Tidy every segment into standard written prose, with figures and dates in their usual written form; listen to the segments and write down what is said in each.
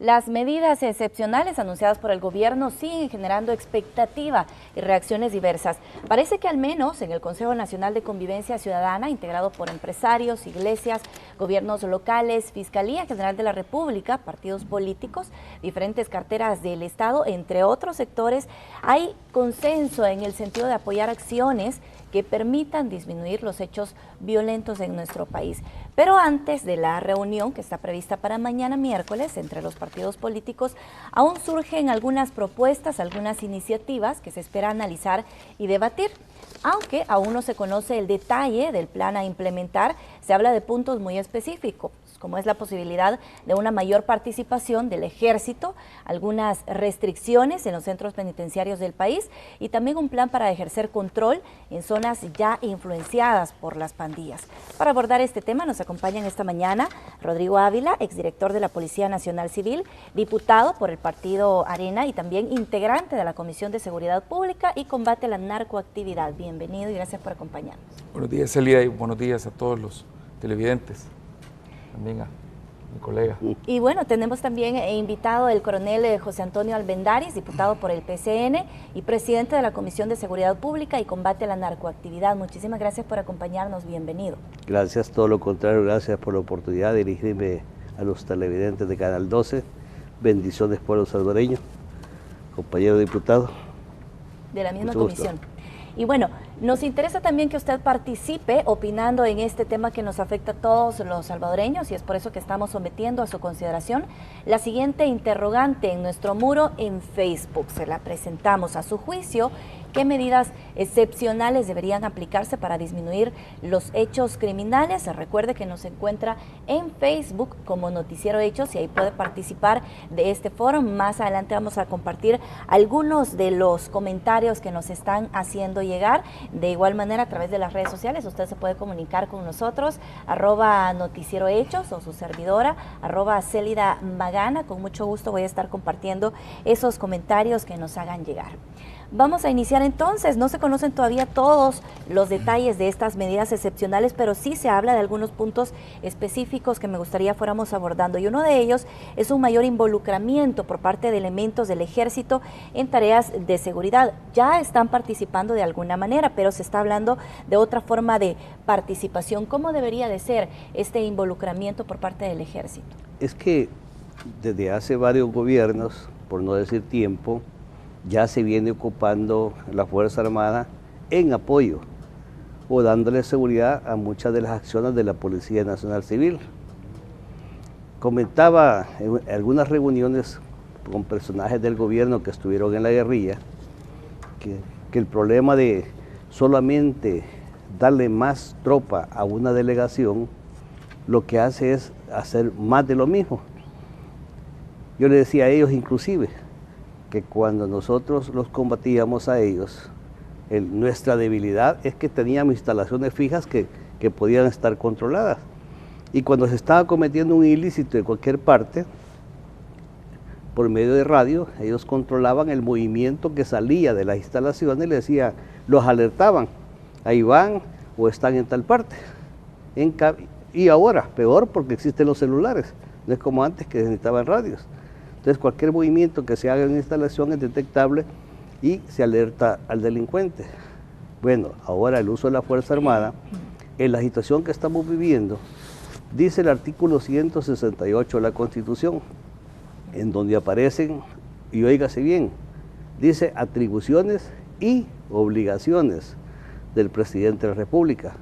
Las medidas excepcionales anunciadas por el gobierno siguen generando expectativa y reacciones diversas. Parece que al menos en el Consejo Nacional de Convivencia Ciudadana, integrado por empresarios, iglesias, gobiernos locales, Fiscalía General de la República, partidos políticos, diferentes carteras del Estado, entre otros sectores, hay consenso en el sentido de apoyar acciones que permitan disminuir los hechos violentos en nuestro país. Pero antes de la reunión que está prevista para mañana miércoles entre los partidos políticos, aún surgen algunas propuestas, algunas iniciativas que se espera analizar y debatir. Aunque aún no se conoce el detalle del plan a implementar, se habla de puntos muy específicos, como es la posibilidad de una mayor participación del ejército, algunas restricciones en los centros penitenciarios del país y también un plan para ejercer control en zonas ya influenciadas por las pandillas. Para abordar este tema nos acompañan esta mañana Rodrigo Ávila, exdirector de la Policía Nacional Civil, diputado por el partido Arena y también integrante de la Comisión de Seguridad Pública y Combate a la Narcoactividad. Bienvenido y gracias por acompañarnos. Buenos días, Elia, y buenos días a todos los televidentes. También a mi colega. Y bueno, tenemos también invitado el coronel José Antonio Albendaris, diputado por el PCN y presidente de la Comisión de Seguridad Pública y Combate a la Narcoactividad. Muchísimas gracias por acompañarnos, bienvenido. Gracias, todo lo contrario, gracias por la oportunidad de dirigirme a los televidentes de Canal 12. Bendiciones, pueblo salvadoreño, compañero diputado. De la misma comisión. Y bueno, nos interesa también que usted participe opinando en este tema que nos afecta a todos los salvadoreños y es por eso que estamos sometiendo a su consideración la siguiente interrogante en nuestro muro en Facebook. Se la presentamos. A su juicio, ¿qué medidas excepcionales deberían aplicarse para disminuir los hechos criminales? Recuerde que nos encuentra en Facebook como Noticiero Hechos y ahí puede participar de este foro. Más adelante vamos a compartir algunos de los comentarios que nos están haciendo llegar. De igual manera, a través de las redes sociales, usted se puede comunicar con nosotros, @Noticiero Hechos o su servidora, @Célida Magana. Con mucho gusto voy a estar compartiendo esos comentarios que nos hagan llegar. Vamos a iniciar entonces. No se conocen todavía todos los detalles de estas medidas excepcionales, pero sí se habla de algunos puntos específicos que me gustaría fuéramos abordando. Y uno de ellos es un mayor involucramiento por parte de elementos del ejército en tareas de seguridad. Ya están participando de alguna manera, pero se está hablando de otra forma de participación. ¿Cómo debería de ser este involucramiento por parte del ejército? Es que desde hace varios gobiernos, por no decir tiempo, ya se viene ocupando la Fuerza Armada en apoyo o dándole seguridad a muchas de las acciones de la Policía Nacional Civil. Comentaba en algunas reuniones con personajes del gobierno que estuvieron en la guerrilla que el problema de solamente darle más tropa a una delegación lo que hace es hacer más de lo mismo. Yo le decía a ellos inclusive que cuando nosotros los combatíamos a ellos, nuestra debilidad es que teníamos instalaciones fijas que podían estar controladas. Y cuando se estaba cometiendo un ilícito de cualquier parte, por medio de radio, ellos controlaban el movimiento que salía de las instalaciones y les decía, los alertaban, ahí van o están en tal parte. Y ahora, peor porque existen los celulares, no es como antes que necesitaban radios. Entonces cualquier movimiento que se haga en una instalación es detectable y se alerta al delincuente. Bueno, ahora el uso de la Fuerza Armada, en la situación que estamos viviendo, dice el artículo 168 de la Constitución, en donde aparecen, y óigase bien, dice atribuciones y obligaciones del presidente de la República.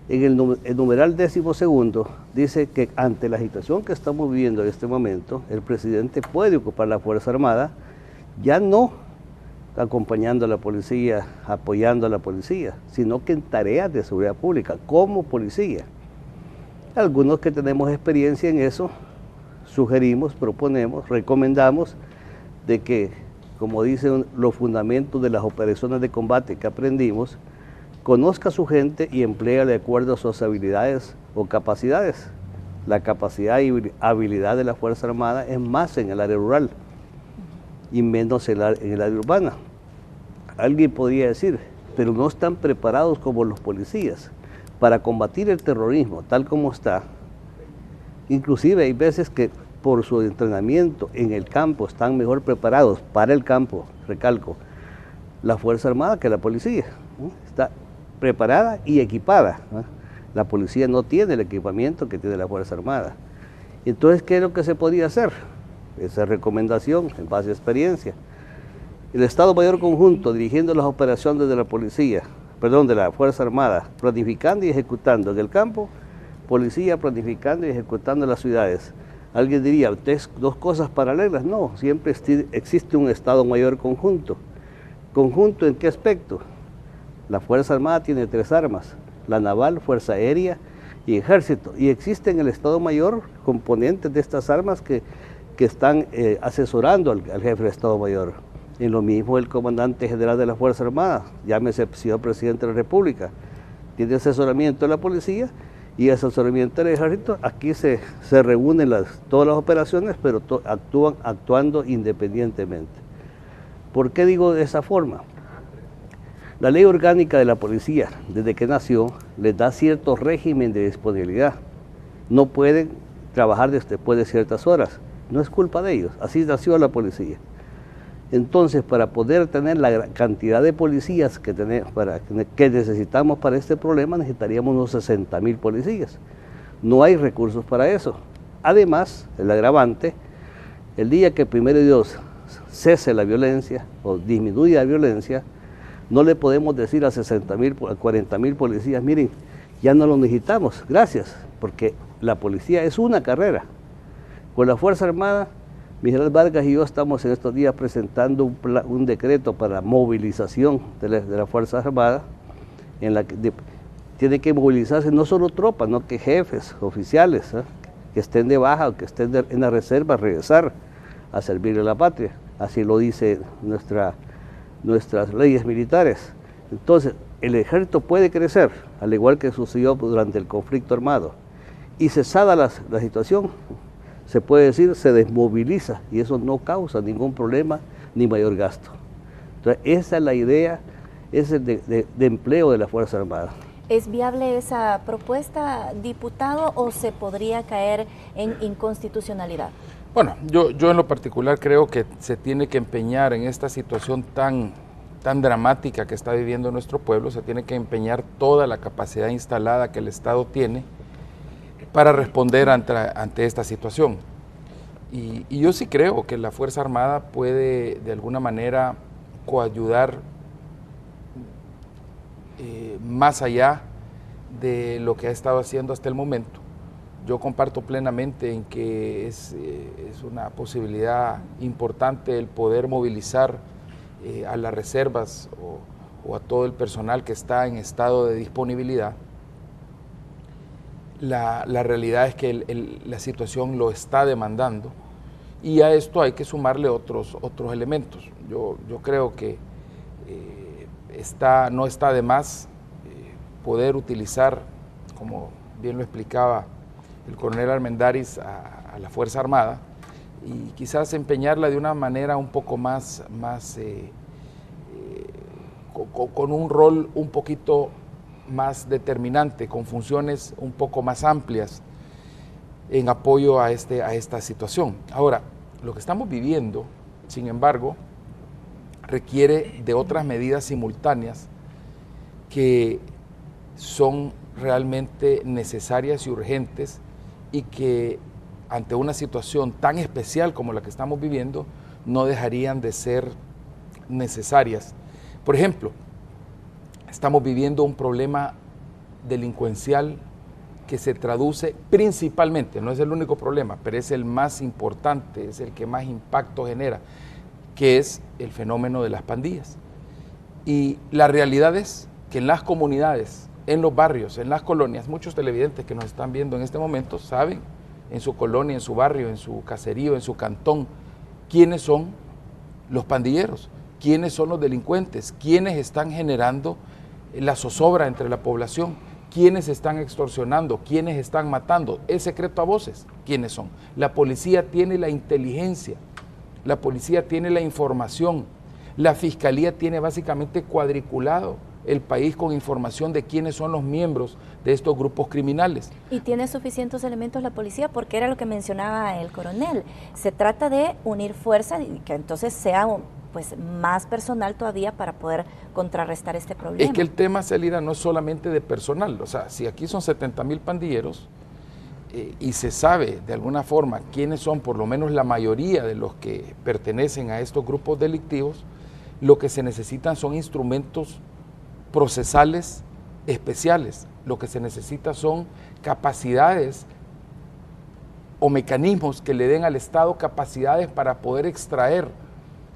En el numeral 12º dice que ante la situación que estamos viviendo en este momento, el presidente puede ocupar la Fuerza Armada, ya no acompañando a la policía, apoyando a la policía, sino que en tareas de seguridad pública, como policía. Algunos que tenemos experiencia en eso, sugerimos, proponemos, recomendamos de que, como dicen los fundamentos de las operaciones de combate que aprendimos, conozca a su gente y emplea de acuerdo a sus habilidades o capacidades. La capacidad y habilidad de la Fuerza Armada es más en el área rural y menos en el área urbana. Alguien podría decir, pero no están preparados como los policías para combatir el terrorismo tal como está. Inclusive hay veces que por su entrenamiento en el campo, están mejor preparados para el campo, recalco, la Fuerza Armada que la policía, ¿no? Está preparada y equipada, ¿no? La policía no tiene el equipamiento que tiene la Fuerza Armada. Entonces, ¿qué es lo que se podía hacer? Esa recomendación en base a experiencia. El Estado Mayor Conjunto dirigiendo las operaciones de la policía, de la Fuerza Armada, planificando y ejecutando en el campo, policía planificando y ejecutando en las ciudades. Alguien diría, dos cosas paralelas. No, siempre existe un Estado Mayor Conjunto. ¿Conjunto en qué aspecto? La Fuerza Armada tiene 3 armas, la naval, Fuerza Aérea y Ejército. Y existen en el Estado Mayor componentes de estas armas que están asesorando al jefe del Estado Mayor. En lo mismo el comandante general de la Fuerza Armada, llámese señor presidente de la República, tiene asesoramiento de la policía y asesoramiento del Ejército. Aquí se reúnen todas las operaciones, pero actuando independientemente. ¿Por qué digo de esa forma? La ley orgánica de la policía, desde que nació, les da cierto régimen de disponibilidad. No pueden trabajar después de ciertas horas. No es culpa de ellos, así nació la policía. Entonces, para poder tener la cantidad de policías que necesitamos para este problema, necesitaríamos unos 60,000 policías. No hay recursos para eso. Además, el agravante, el día que primero Dios cese la violencia o disminuya la violencia, no le podemos decir a 60,000, a 40,000 policías, miren, ya no lo necesitamos, gracias, porque la policía es una carrera. Con la Fuerza Armada, Miguel Vargas y yo estamos en estos días presentando un decreto para movilización de la Fuerza Armada, en la que tiene que movilizarse no solo tropas, no que jefes, oficiales, que estén de baja o que estén en la reserva, regresar a servirle a la patria. Así lo dice nuestras leyes militares. Entonces, el ejército puede crecer, al igual que sucedió durante el conflicto armado, y cesada la situación, se puede decir, se desmoviliza, y eso no causa ningún problema ni mayor gasto. Entonces, esa es la idea, ese de empleo de la Fuerza Armada. ¿Es viable esa propuesta, diputado, o se podría caer en inconstitucionalidad? Bueno, yo en lo particular creo que se tiene que empeñar en esta situación tan dramática que está viviendo nuestro pueblo, se tiene que empeñar toda la capacidad instalada que el Estado tiene para responder ante esta situación. Y yo sí creo que la Fuerza Armada puede de alguna manera coayudar más allá de lo que ha estado haciendo hasta el momento. Yo comparto plenamente en que es una posibilidad importante el poder movilizar a las reservas o a todo el personal que está en estado de disponibilidad. La realidad es que la situación lo está demandando, y a esto hay que sumarle otros elementos. Yo creo que no está de más poder utilizar, como bien lo explicaba el coronel Armendáriz, a la Fuerza Armada, y quizás empeñarla de una manera un poco más con un rol un poquito más determinante, con funciones un poco más amplias en apoyo a esta situación. Ahora, lo que estamos viviendo, sin embargo, requiere de otras medidas simultáneas que son realmente necesarias y urgentes, y que ante una situación tan especial como la que estamos viviendo no dejarían de ser necesarias. Por ejemplo, estamos viviendo un problema delincuencial que se traduce principalmente, no es el único problema, pero es el más importante, es el que más impacto genera, que es el fenómeno de las pandillas. Y la realidad es que en las comunidades, en los barrios, en las colonias, muchos televidentes que nos están viendo en este momento saben en su colonia, en su barrio, en su caserío, en su cantón, quiénes son los pandilleros, quiénes son los delincuentes, quiénes están generando la zozobra entre la población, quiénes están extorsionando, quiénes están matando. Es secreto a voces quiénes son. La policía tiene la inteligencia, la policía tiene la información, la fiscalía tiene básicamente cuadriculado el país con información de quiénes son los miembros de estos grupos criminales. ¿Y tiene suficientes elementos la policía? Porque era lo que mencionaba el coronel. Se trata de unir fuerzas y que entonces sea pues más personal todavía para poder contrarrestar este problema. Es que el tema, Celida, no es solamente de personal. O sea, si aquí son 70,000 pandilleros y se sabe de alguna forma quiénes son por lo menos la mayoría de los que pertenecen a estos grupos delictivos, lo que se necesitan son instrumentos procesales especiales. Lo que se necesita son capacidades o mecanismos que le den al Estado capacidades para poder extraer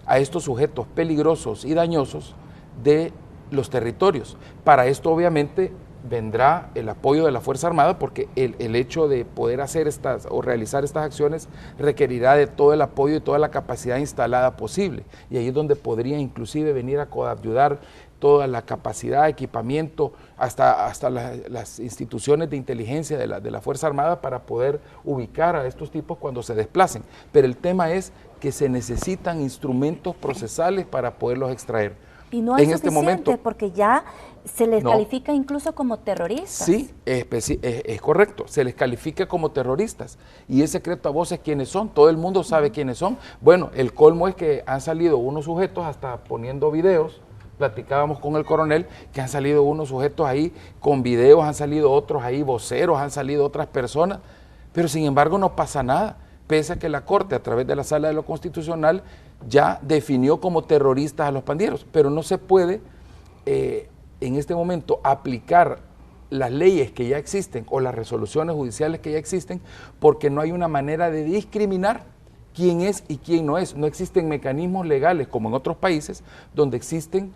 a estos sujetos peligrosos y dañosos de los territorios. Para esto obviamente vendrá el apoyo de la Fuerza Armada, porque el hecho de poder hacer estas o realizar estas acciones requerirá de todo el apoyo y toda la capacidad instalada posible, y ahí es donde podría inclusive venir a coayudar toda la capacidad, equipamiento, hasta las instituciones de inteligencia de la Fuerza Armada para poder ubicar a estos tipos cuando se desplacen. Pero el tema es que se necesitan instrumentos procesales para poderlos extraer. Y no es suficiente, porque ya se les califica incluso como terroristas. Sí, es correcto, se les califica como terroristas. Y es secreto a voces quiénes son, todo el mundo sabe quiénes son. Bueno, el colmo es que han salido unos sujetos hasta poniendo videos. Platicábamos con el coronel que han salido unos sujetos ahí con videos, han salido otros ahí voceros, han salido otras personas, pero sin embargo no pasa nada, pese a que la Corte a través de la Sala de lo Constitucional ya definió como terroristas a los pandilleros, pero no se puede en este momento aplicar las leyes que ya existen o las resoluciones judiciales que ya existen, porque no hay una manera de discriminar quién es y quién no es. No existen mecanismos legales como en otros países donde existen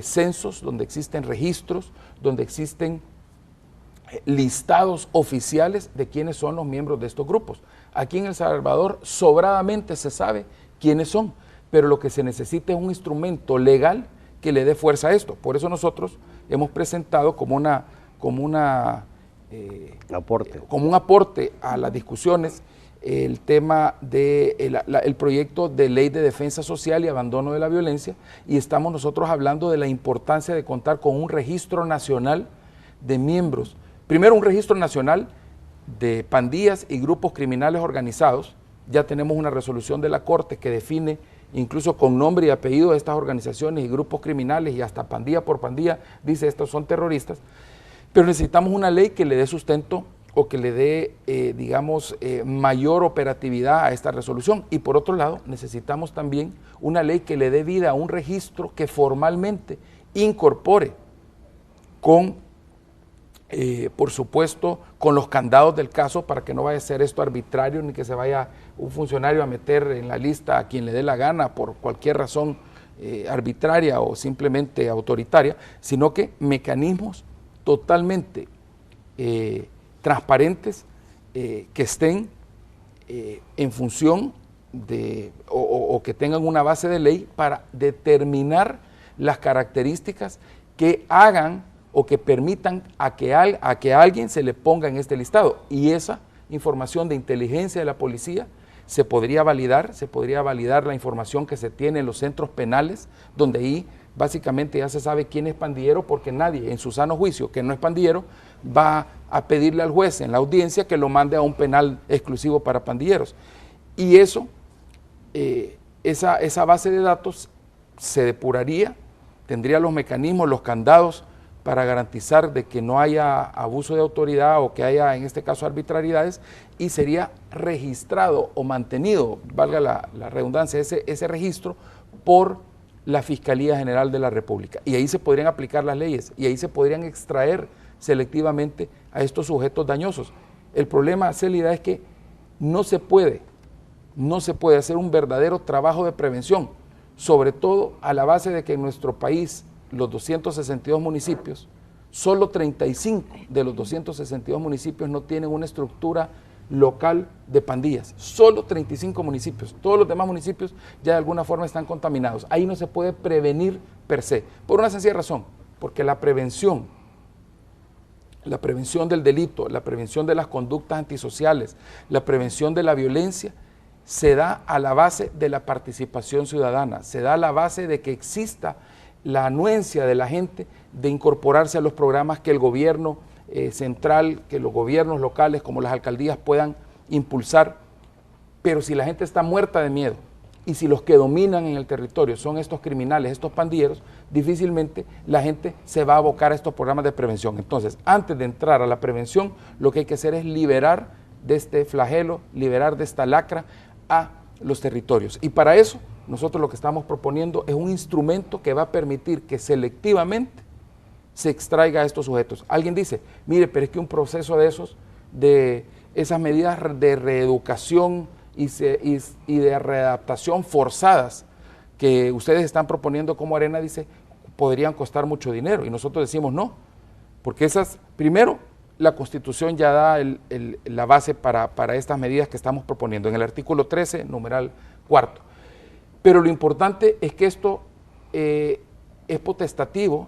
censos, donde existen registros, donde existen listados oficiales de quiénes son los miembros de estos grupos. Aquí en El Salvador sobradamente se sabe quiénes son, pero lo que se necesita es un instrumento legal que le dé fuerza a esto. Por eso nosotros hemos presentado como un aporte a las discusiones el tema del proyecto de ley de defensa social y abandono de la violencia, y estamos nosotros hablando de la importancia de contar con un registro nacional de miembros. Primero, un registro nacional de pandillas y grupos criminales organizados. Ya tenemos una resolución de la Corte que define incluso con nombre y apellido de estas organizaciones y grupos criminales, y hasta pandilla por pandilla dice estos son terroristas, pero necesitamos una ley que le dé sustento o que le dé, mayor operatividad a esta resolución. Y por otro lado, necesitamos también una ley que le dé vida a un registro que formalmente incorpore con, por supuesto, con los candados del caso, para que no vaya a ser esto arbitrario, ni que se vaya un funcionario a meter en la lista a quien le dé la gana por cualquier razón arbitraria o simplemente autoritaria, sino que mecanismos totalmente transparentes que estén en función de o que tengan una base de ley para determinar las características que hagan o que permitan a que a alguien se le ponga en este listado. Y esa información de inteligencia de la policía se podría validar la información que se tiene en los centros penales, donde ahí básicamente ya se sabe quién es pandillero, porque nadie en su sano juicio que no es pandillero va a pedirle al juez en la audiencia que lo mande a un penal exclusivo para pandilleros. Y eso, esa base de datos se depuraría, tendría los mecanismos, los candados para garantizar de que no haya abuso de autoridad o que haya, en este caso, arbitrariedades, y sería registrado o mantenido, valga la redundancia, ese registro por la Fiscalía General de la República. Y ahí se podrían aplicar las leyes y ahí se podrían extraer selectivamente a estos sujetos dañosos. El problema, Célida, es que no se puede hacer un verdadero trabajo de prevención, sobre todo a la base de que en nuestro país, los 262 municipios, solo 35 de los 262 municipios no tienen una estructura local de pandillas, solo 35 municipios, todos los demás municipios ya de alguna forma están contaminados. Ahí no se puede prevenir per se, por una sencilla razón, porque la prevención del delito, la prevención de las conductas antisociales, la prevención de la violencia, se da a la base de la participación ciudadana, se da a la base de que exista la anuencia de la gente de incorporarse a los programas que el gobierno central, que los gobiernos locales como las alcaldías puedan impulsar. Pero si la gente está muerta de miedo y si los que dominan en el territorio son estos criminales, estos pandilleros, difícilmente la gente se va a abocar a estos programas de prevención. Entonces, antes de entrar a la prevención, lo que hay que hacer es liberar de este flagelo, liberar de esta lacra a los territorios. Y para eso, nosotros lo que estamos proponiendo es un instrumento que va a permitir que selectivamente se extraiga a estos sujetos. Alguien dice, mire, pero es que un proceso de esas medidas de reeducación y de readaptación forzadas que ustedes están proponiendo como Arena, dice, podrían costar mucho dinero. Y nosotros decimos no, porque primero, la Constitución ya da la base para estas medidas que estamos proponiendo, en el artículo 13, numeral 4. Pero lo importante es que esto es potestativo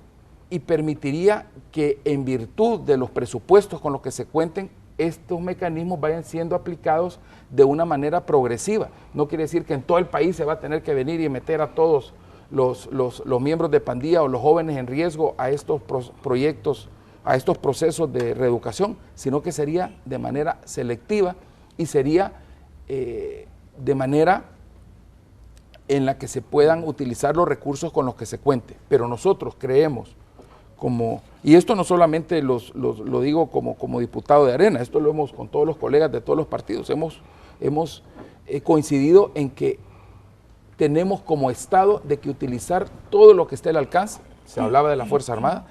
y permitiría que en virtud de los presupuestos con los que se cuenten, estos mecanismos vayan siendo aplicados de una manera progresiva. No quiere decir que en todo el país se va a tener que venir y meter a todos los miembros de pandilla o los jóvenes en riesgo a estos proyectos, a estos procesos de reeducación, sino que sería de manera selectiva y sería de manera en la que se puedan utilizar los recursos con los que se cuente. Pero nosotros creemos, y esto no solamente lo digo como diputado de Arena, esto lo hemos con todos los colegas de todos los partidos, hemos coincidido en que tenemos como Estado de que utilizar todo lo que esté al alcance. Se hablaba de la Fuerza Armada,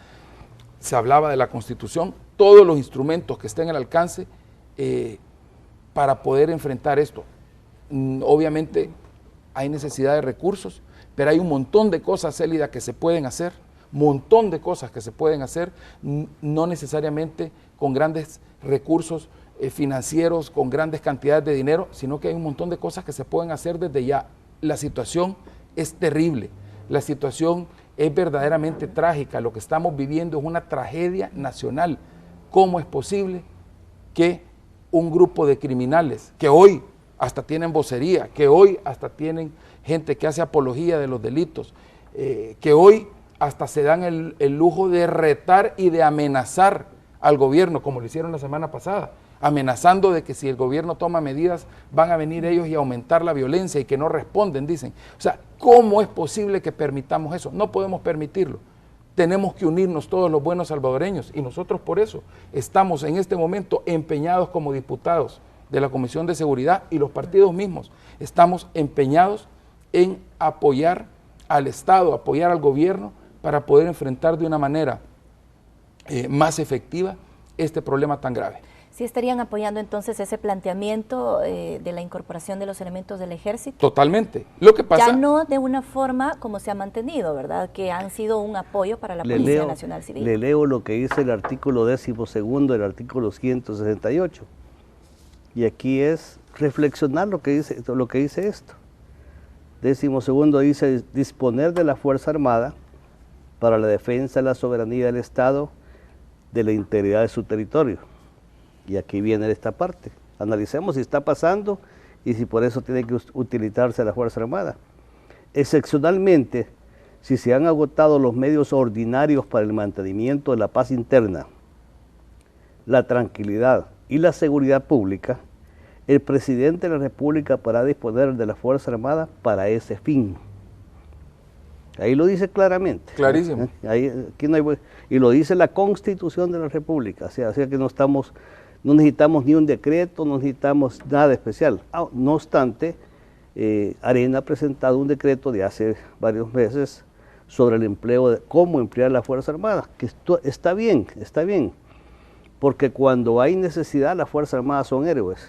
se hablaba de la Constitución, todos los instrumentos que estén al alcance para poder enfrentar esto. Obviamente hay necesidad de recursos, pero hay un montón de cosas, Célida, que se pueden hacer, montón de cosas que se pueden hacer, no necesariamente con grandes recursos financieros, con grandes cantidades de dinero, sino que hay un montón de cosas que se pueden hacer desde ya. La situación es terrible, la situación es verdaderamente trágica, lo que estamos viviendo es una tragedia nacional. ¿Cómo es posible que un grupo de criminales, que hoy hasta tienen vocería, que hoy hasta tienen gente que hace apología de los delitos, que hoy hasta se dan el lujo de retar y de amenazar al gobierno, como lo hicieron la semana pasada, amenazando de que si el gobierno toma medidas van a venir ellos y aumentar la violencia y que no responden, dicen. O sea, ¿cómo es posible que permitamos eso? No podemos permitirlo. Tenemos que unirnos todos los buenos salvadoreños y nosotros por eso estamos en este momento empeñados como diputados de la Comisión de Seguridad y los partidos mismos. Estamos empeñados en apoyar al Estado, apoyar al gobierno para poder enfrentar de una manera más efectiva este problema tan grave. ¿Sí estarían apoyando entonces ese planteamiento de la incorporación de los elementos del ejército? Totalmente. Lo que pasa, ya no de una forma como se ha mantenido, ¿verdad? Que han sido un apoyo para la Policía Nacional Civil. Le leo lo que dice el artículo 12º del artículo 168. Y aquí es reflexionar lo que dice esto. 12º dice disponer de la Fuerza Armada para la defensa de la soberanía del Estado, de la integridad de su territorio. Y aquí viene esta parte. Analicemos si está pasando y si por eso tiene que utilizarse la Fuerza Armada. Excepcionalmente, si se han agotado los medios ordinarios para el mantenimiento de la paz interna, la tranquilidad y la seguridad pública, el presidente de la República podrá disponer de la Fuerza Armada para ese fin. Ahí lo dice claramente. Clarísimo. Aquí no hay, y lo dice la Constitución de la República, o sea que no necesitamos ni un decreto, no necesitamos nada especial. No obstante, Arena ha presentado un decreto de hace varios meses sobre el empleo, de cómo emplear la Fuerza Armada, que esto está bien, porque cuando hay necesidad las Fuerzas Armadas son héroes,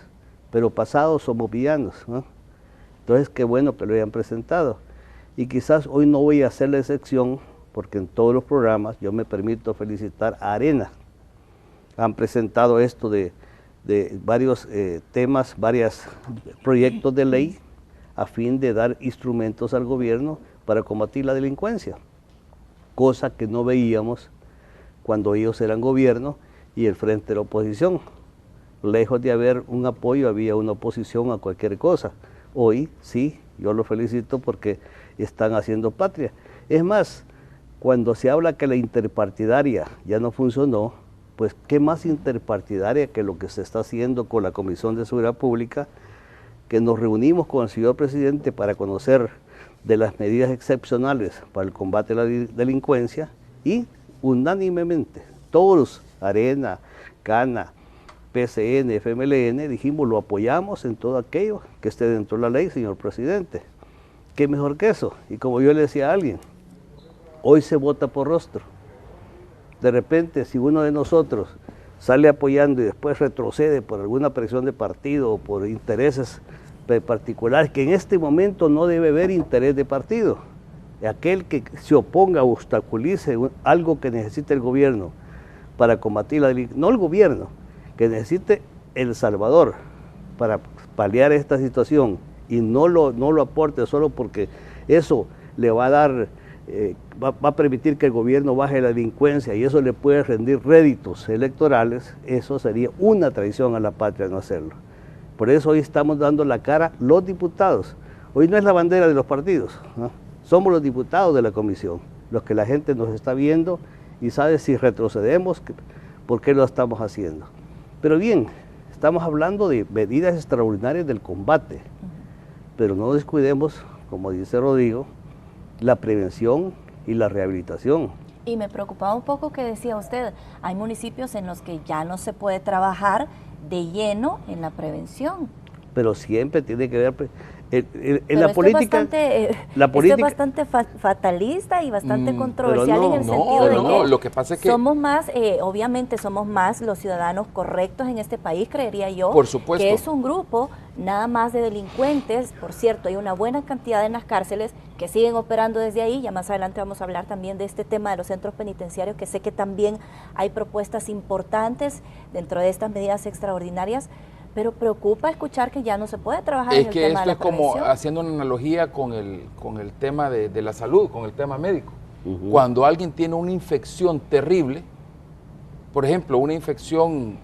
pero pasados somos villanos, ¿no? Entonces qué bueno que lo hayan presentado. Y quizás hoy no voy a hacer la excepción, porque en todos los programas yo me permito felicitar a Arena. Han presentado esto de varios temas, varios proyectos de ley a fin de dar instrumentos al gobierno para combatir la delincuencia, cosa que no veíamos cuando ellos eran gobierno y el frente de la oposición. Lejos de haber un apoyo, había una oposición a cualquier cosa. Hoy sí, yo los felicito porque están haciendo patria. Es más, cuando se habla que la interpartidaria ya no funcionó, pues qué más interpartidaria que lo que se está haciendo con la Comisión de Seguridad Pública, que nos reunimos con el señor presidente para conocer de las medidas excepcionales para el combate a la delincuencia y unánimemente, todos, Arena, Cana, PCN, FMLN, dijimos lo apoyamos en todo aquello que esté dentro de la ley, señor presidente. ¿Qué mejor que eso? Y como yo le decía a alguien, hoy se vota por rostro. De repente, si uno de nosotros sale apoyando y después retrocede por alguna presión de partido o por intereses particulares, que en este momento no debe haber interés de partido. Aquel que se oponga o obstaculice algo que necesite el gobierno para combatir la delincuencia, no el gobierno, que necesite El Salvador para paliar esta situación y no lo aporte solo porque eso le va a dar, va a permitir que el gobierno baje la delincuencia y eso le puede rendir réditos electorales, eso sería una traición a la patria no hacerlo. Por eso hoy estamos dando la cara los diputados. Hoy no es la bandera de los partidos, ¿no? Somos los diputados de la comisión, los que la gente nos está viendo y sabe si retrocedemos, por qué lo estamos haciendo. Pero bien, estamos hablando de medidas extraordinarias del combate, pero no descuidemos, como dice Rodrigo, la prevención y la rehabilitación. Y me preocupaba un poco que decía usted, hay municipios en los que ya no se puede trabajar de lleno en la prevención. Pero siempre tiene que ver... En pero la política, esto es bastante fatalista y bastante controversial en el sentido de que lo que pasa es que somos más, obviamente somos más los ciudadanos correctos en este país, creería yo, por supuesto, que es un grupo nada más de delincuentes. Por cierto, hay una buena cantidad en las cárceles que siguen operando desde ahí. Ya más adelante vamos a hablar también de este tema de los centros penitenciarios, que sé que también hay propuestas importantes dentro de estas medidas extraordinarias. Pero preocupa escuchar que ya no se puede trabajar en el tema de la prevención. Es que esto es como haciendo una analogía con el tema de la salud, con el tema médico. Cuando alguien tiene una infección terrible, por ejemplo, una infección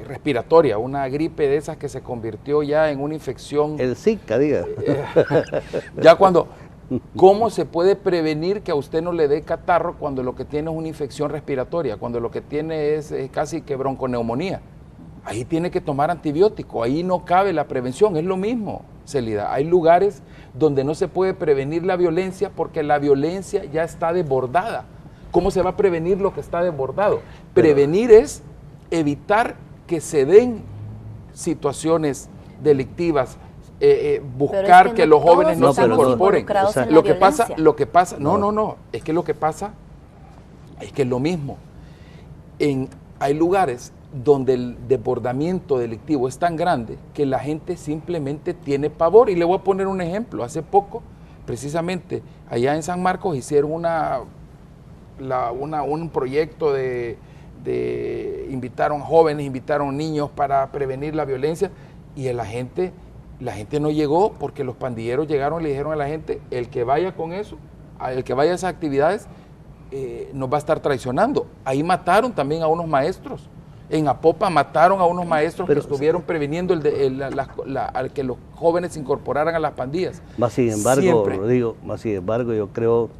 respiratoria, una gripe de esas que se convirtió ya en una infección... El Zika, diga. Ya cuando... ¿Cómo se puede prevenir que a usted no le dé catarro cuando lo que tiene es una infección respiratoria, cuando lo que tiene es casi que bronconeumonía? Ahí tiene que tomar antibiótico, ahí no cabe la prevención, es lo mismo, Celida. Hay lugares donde no se puede prevenir la violencia porque la violencia ya está desbordada. ¿Cómo se va a prevenir lo que está desbordado? Prevenir es evitar que se den situaciones delictivas, buscar que los jóvenes no se incorporen. Lo que pasa, es que lo que pasa es que es lo mismo. Hay lugares donde el desbordamiento delictivo es tan grande que la gente simplemente tiene pavor. Y le voy a poner un ejemplo. Hace poco, precisamente, allá en San Marcos hicieron un proyecto invitaron jóvenes, invitaron niños para prevenir la violencia y la gente no llegó porque los pandilleros llegaron y le dijeron a la gente, el que vaya con eso, el que vaya a esas actividades, nos va a estar traicionando. Ahí mataron también a unos maestros. En Apopa mataron a unos maestros que estuvieron previniendo al que los jóvenes se incorporaran a las pandillas. Más sin embargo, yo creo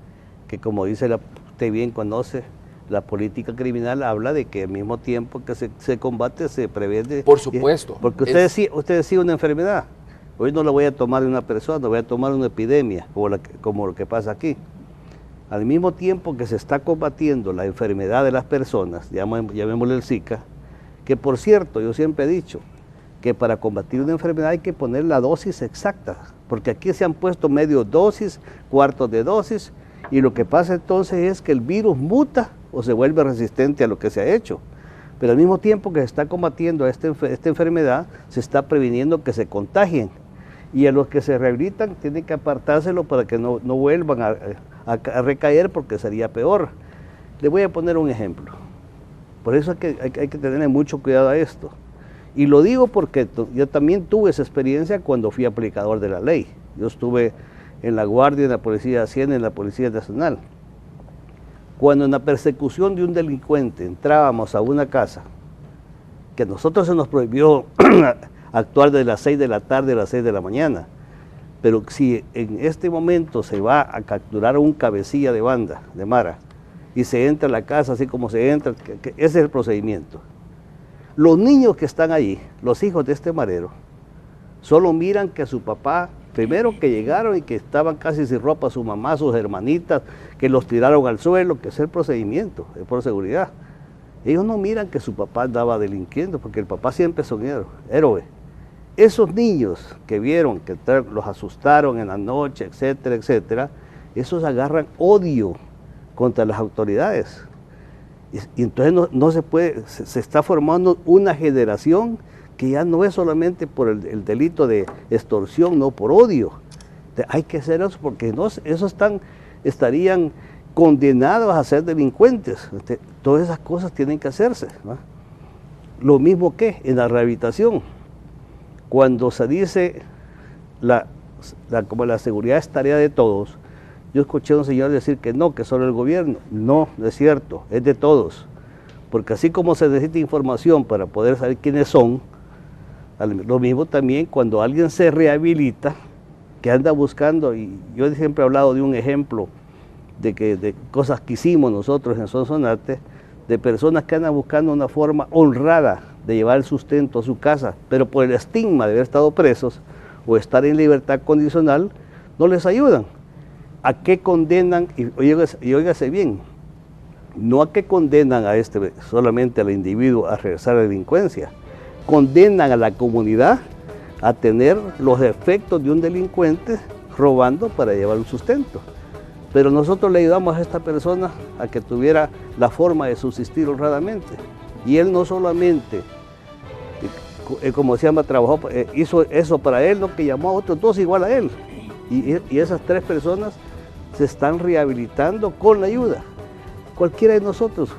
que, como dice usted bien conoce, la política criminal habla de que al mismo tiempo que se combate, se previene. Por supuesto. Porque usted decía una enfermedad. Hoy no la voy a tomar de una persona, voy a tomar una epidemia, como lo que pasa aquí. Al mismo tiempo que se está combatiendo la enfermedad de las personas, llamémosle el Zika, que por cierto, yo siempre he dicho que para combatir una enfermedad hay que poner la dosis exacta, porque aquí se han puesto medio dosis, cuartos de dosis, y lo que pasa entonces es que el virus muta o se vuelve resistente a lo que se ha hecho. Pero al mismo tiempo que se está combatiendo esta enfermedad, se está previniendo que se contagien. Y a los que se rehabilitan tienen que apartárselo para que no vuelvan a recaer, porque sería peor. Le voy a poner un ejemplo. Por eso hay que tener mucho cuidado a esto. Y lo digo porque yo también tuve esa experiencia cuando fui aplicador de la ley. Yo estuve en la Guardia, en la Policía de Hacienda, en la Policía Nacional. Cuando en la persecución de un delincuente entrábamos a una casa, que a nosotros se nos prohibió actuar de las 6 de la tarde a las 6 de la mañana, Pero si en este momento se va a capturar a un cabecilla de banda, de Mara, y se entra a la casa así como se entra, ese es el procedimiento. Los niños que están allí, los hijos de este marero, solo miran que su papá, primero que llegaron y que estaban casi sin ropa, su mamá, sus hermanitas, que los tiraron al suelo, que es el procedimiento, es por seguridad. Ellos no miran que su papá andaba delinquiendo, porque el papá siempre es un héroe. Esos niños que vieron que los asustaron en la noche, etcétera, etcétera, esos agarran odio contra las autoridades. Y entonces no se puede, se está formando una generación que ya no es solamente por el delito de extorsión, no por odio. Hay que hacer eso porque esos estarían condenados a ser delincuentes. Todas esas cosas tienen que hacerse, ¿no? Lo mismo que en la rehabilitación. Cuando se dice como la seguridad es tarea de todos, yo escuché a un señor decir que no, que solo el gobierno. No, no es cierto, es de todos. Porque así como se necesita información para poder saber quiénes son, lo mismo también cuando alguien se rehabilita, que anda buscando, y yo siempre he hablado de un ejemplo de cosas que hicimos nosotros en Sonsonate, de personas que andan buscando una forma honrada de llevar el sustento a su casa, pero por el estigma de haber estado presos o estar en libertad condicional, no les ayudan. ¿A qué condenan? Y óigase bien, no a qué condenan solamente al individuo a regresar a la delincuencia, condenan a la comunidad a tener los efectos de un delincuente robando para llevar un sustento. Pero nosotros le ayudamos a esta persona a que tuviera la forma de subsistir honradamente. Y él no solamente, como se llama, trabajó, hizo eso para él, no, que llamó a otros dos igual a él. Y esas tres personas se están rehabilitando con la ayuda. Cualquiera de nosotros,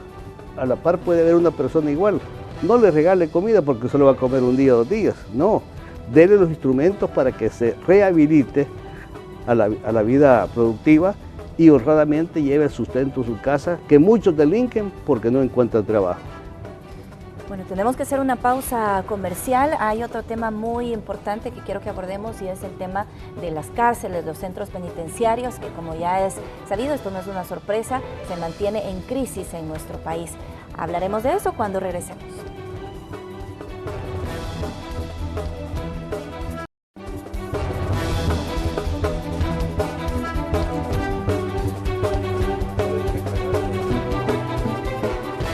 a la par puede haber una persona igual. No le regale comida porque solo va a comer un día o 2 días. No, dele los instrumentos para que se rehabilite a la vida productiva y honradamente lleve el sustento a su casa, que muchos delinquen porque no encuentran trabajo. Bueno, tenemos que hacer una pausa comercial. Hay otro tema muy importante que quiero que abordemos y es el tema de las cárceles, los centros penitenciarios, que como ya es sabido, esto no es una sorpresa, se mantiene en crisis en nuestro país. Hablaremos de eso cuando regresemos.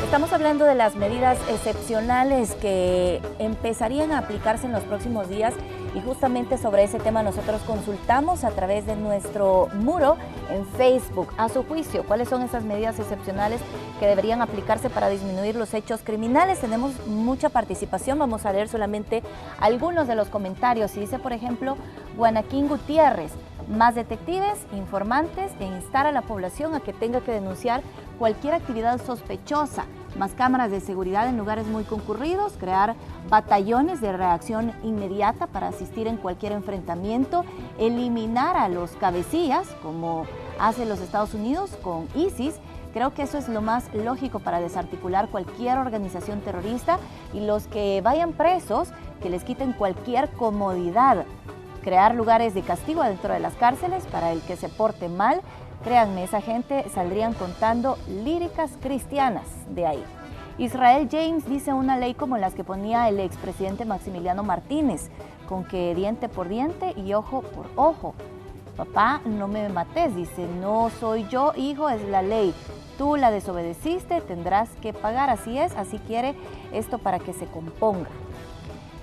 Estamos hablando de las medidas excepcionales que empezarían a aplicarse en los próximos días y justamente sobre ese tema nosotros consultamos a través de nuestro muro en Facebook. A su juicio, ¿cuáles son esas medidas excepcionales que deberían aplicarse para disminuir los hechos criminales? Tenemos mucha participación, vamos a leer solamente algunos de los comentarios. Y dice, por ejemplo, Guanaquín Gutiérrez: más detectives, informantes e instar a la población a que tenga que denunciar cualquier actividad sospechosa, más cámaras de seguridad en lugares muy concurridos, crear batallones de reacción inmediata para asistir en cualquier enfrentamiento, eliminar a los cabecillas, como hace los Estados Unidos con ISIS. Creo que eso es lo más lógico para desarticular cualquier organización terrorista, y los que vayan presos, que les quiten cualquier comodidad. Crear lugares de castigo dentro de las cárceles para el que se porte mal. Créanme, esa gente saldrían contando líricas cristianas de ahí. Israel James dice una ley como las que ponía el expresidente Maximiliano Martínez, con que diente por diente y ojo por ojo. Papá, no me mates, dice, no soy yo, hijo, es la ley. Tú la desobedeciste, tendrás que pagar, así es, así quiere esto para que se componga.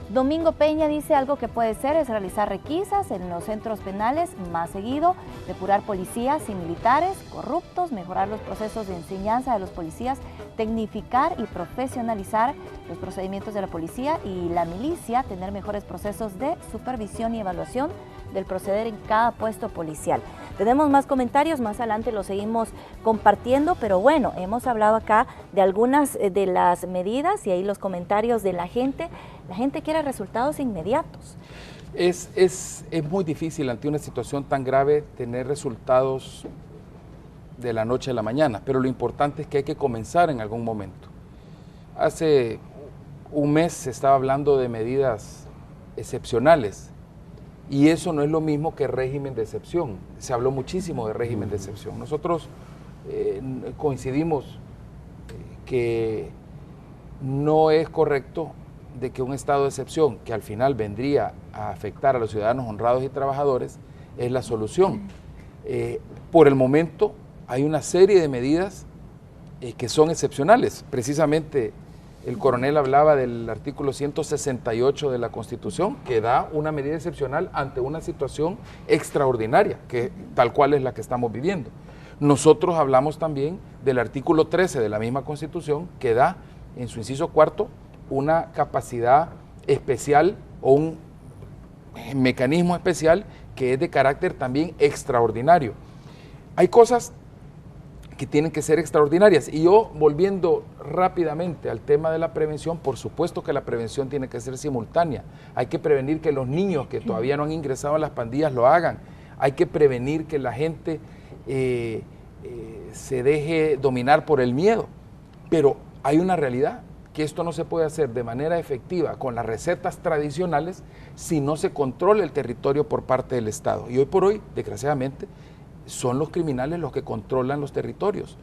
Domingo Peña dice, algo que puede ser es realizar requisas en los centros penales más seguido, depurar policías y militares corruptos, mejorar los procesos de enseñanza de los policías, tecnificar y profesionalizar los procedimientos de la policía y la milicia, tener mejores procesos de supervisión y evaluación del proceder en cada puesto policial. Tenemos más comentarios, más adelante los seguimos compartiendo, pero bueno, hemos hablado acá de algunas de las medidas y ahí los comentarios de la gente. La gente quiere resultados inmediatos. Es muy difícil ante una situación tan grave tener resultados de la noche a la mañana, pero lo importante es que hay que comenzar en algún momento. Hace un mes se estaba hablando de medidas excepcionales Y eso no es lo mismo que régimen de excepción. Se habló muchísimo de régimen de excepción. Nosotros coincidimos que no es correcto de que un estado de excepción, que al final vendría a afectar a los ciudadanos honrados y trabajadores, es la solución. Por el momento hay una serie de medidas que son excepcionales. Precisamente el coronel hablaba del artículo 168 de la Constitución, que da una medida excepcional ante una situación extraordinaria, que tal cual es la que estamos viviendo. Nosotros hablamos también del artículo 13 de la misma Constitución, que da en su inciso cuarto una capacidad especial o un mecanismo especial que es de carácter también extraordinario. Hay cosas que tienen que ser extraordinarias. Y yo, volviendo rápidamente al tema de la prevención, por supuesto que la prevención tiene que ser simultánea. Hay que prevenir que los niños que todavía no han ingresado a las pandillas lo hagan. Hay que prevenir que la gente se deje dominar por el miedo. Pero hay una realidad, que esto no se puede hacer de manera efectiva con las recetas tradicionales si no se controla el territorio por parte del Estado. Y hoy por hoy, desgraciadamente, son los criminales los que controlan los territorios,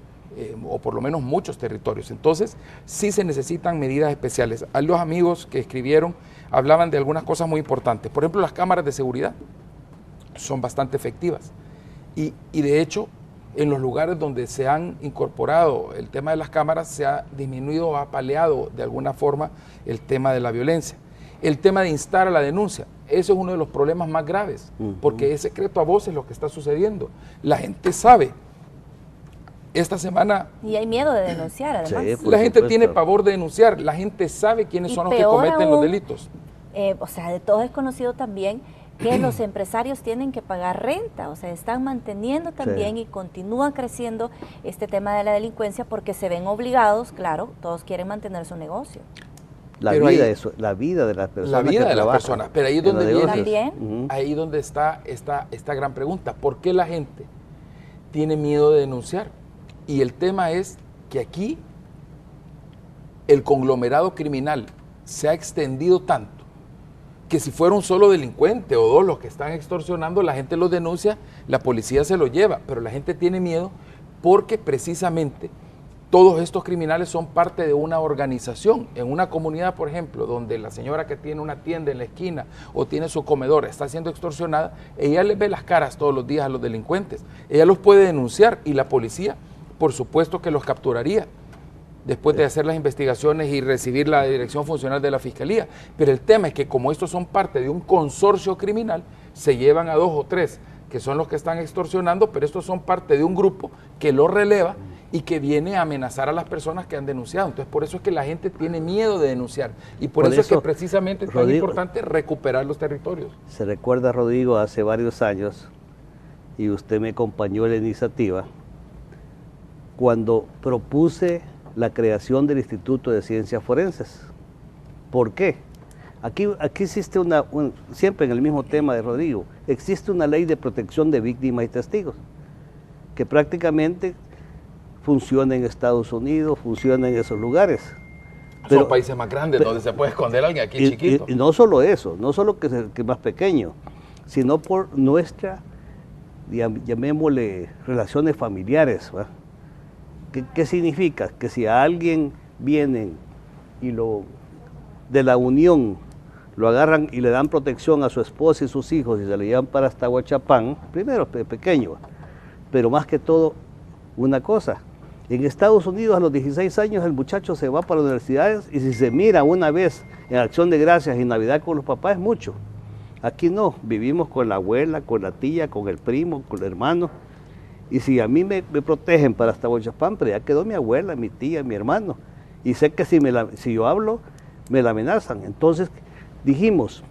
o por lo menos muchos territorios. Entonces, sí se necesitan medidas especiales. A los amigos que escribieron hablaban de algunas cosas muy importantes. Por ejemplo, las cámaras de seguridad son bastante efectivas. Y de hecho, en los lugares donde se han incorporado el tema de las cámaras, se ha disminuido o ha paliado de alguna forma el tema de la violencia. El tema de instar a la denuncia, eso es uno de los problemas más graves, porque es secreto a voces lo que está sucediendo. La gente sabe. Esta semana... Y hay miedo de denunciar, además. Sí, la gente tiene pavor de denunciar, la gente sabe quiénes son los que cometen los delitos. O sea, de todos es conocido también que los empresarios tienen que pagar renta, o sea, están manteniendo también y continúa creciendo este tema de la delincuencia porque se ven obligados, claro, todos quieren mantener su negocio. La vida de las personas. La vida de las personas, pero ahí es donde viene, ahí donde está esta gran pregunta, ¿por qué la gente tiene miedo de denunciar? Y el tema es que aquí el conglomerado criminal se ha extendido tanto que si fuera un solo delincuente o dos los que están extorsionando, la gente los denuncia, la policía se los lleva, pero la gente tiene miedo porque precisamente todos estos criminales son parte de una organización. En una comunidad, por ejemplo, donde la señora que tiene una tienda en la esquina o tiene su comedor está siendo extorsionada, ella les ve las caras todos los días a los delincuentes. Ella los puede denunciar y la policía, por supuesto que los capturaría después de hacer las investigaciones y recibir la dirección funcional de la Fiscalía. Pero el tema es que como estos son parte de un consorcio criminal, se llevan a 2 o 3 que son los que están extorsionando, pero estos son parte de un grupo que lo releva y que viene a amenazar a las personas que han denunciado. Entonces, por eso es que la gente tiene miedo de denunciar y por eso es que precisamente es tan importante recuperar los territorios. Se recuerda, Rodrigo, hace varios años, y usted me acompañó en la iniciativa, cuando propuse la creación del Instituto de Ciencias Forenses. ¿Por qué? Aquí existe siempre en el mismo tema de Rodrigo, existe una ley de protección de víctimas y testigos, que prácticamente funciona en Estados Unidos, funciona en esos lugares. Son países más grandes donde se puede esconder a alguien, aquí chiquito. Y no solo eso, no solo que es más pequeño, sino por nuestra, llamémosle, relaciones familiares, ¿va? ¿Qué significa? Que si a alguien vienen y de la unión lo agarran y le dan protección a su esposa y sus hijos y se le llevan para hasta Huachapán, primero pequeño, pero más que todo una cosa, en Estados Unidos a los 16 años el muchacho se va para las universidades y si se mira una vez en Acción de Gracias y Navidad con los papás es mucho. Aquí no, vivimos con la abuela, con la tía, con el primo, con el hermano. Y si a mí me protegen para hasta Huachapán, pero ya quedó mi abuela, mi tía, mi hermano. Y sé que si yo hablo, me la amenazan. Entonces dijimos,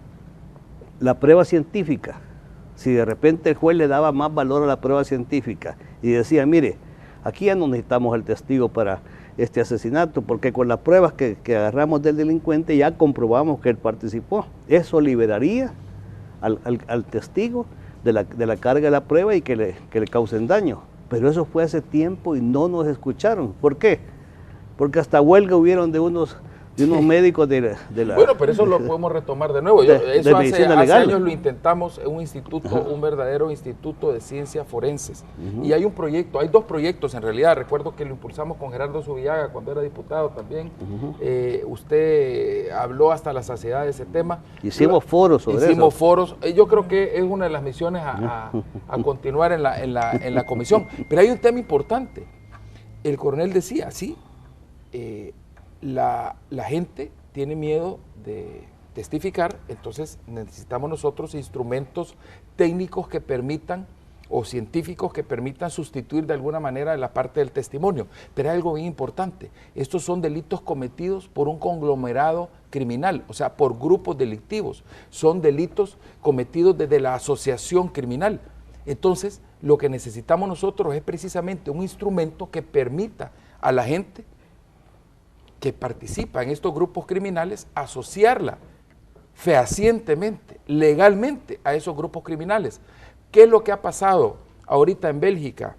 la prueba científica, si de repente el juez le daba más valor a la prueba científica y decía, mire, aquí ya no necesitamos el testigo para este asesinato, porque con las pruebas que agarramos del delincuente ya comprobamos que él participó. Eso liberaría al testigo de la carga de la prueba y que le causen daño. Pero eso fue hace tiempo y no nos escucharon. ¿Por qué? Porque hasta huelga hubieron de unos unos médicos de la... Bueno, pero eso lo podemos retomar de nuevo. Eso hace años lo intentamos en un instituto, un verdadero instituto de ciencias forenses. Y hay un proyecto, hay dos proyectos en realidad. Recuerdo que lo impulsamos con Gerardo Zubillaga cuando era diputado también. Usted habló hasta la saciedad de ese tema. Hicimos foros sobre eso. Hicimos foros. Yo creo que es una de las misiones a continuar en la comisión. Pero hay un tema importante. El coronel decía, sí, la gente tiene miedo de testificar, entonces necesitamos nosotros instrumentos técnicos que permitan, o científicos que permitan sustituir de alguna manera la parte del testimonio. Pero hay algo bien importante, estos son delitos cometidos por un conglomerado criminal, o sea, por grupos delictivos, son delitos cometidos desde la asociación criminal. Entonces, lo que necesitamos nosotros es precisamente un instrumento que permita a la gente que participa en estos grupos criminales asociarla fehacientemente, legalmente a esos grupos criminales. ¿Qué es lo que ha pasado ahorita en Bélgica?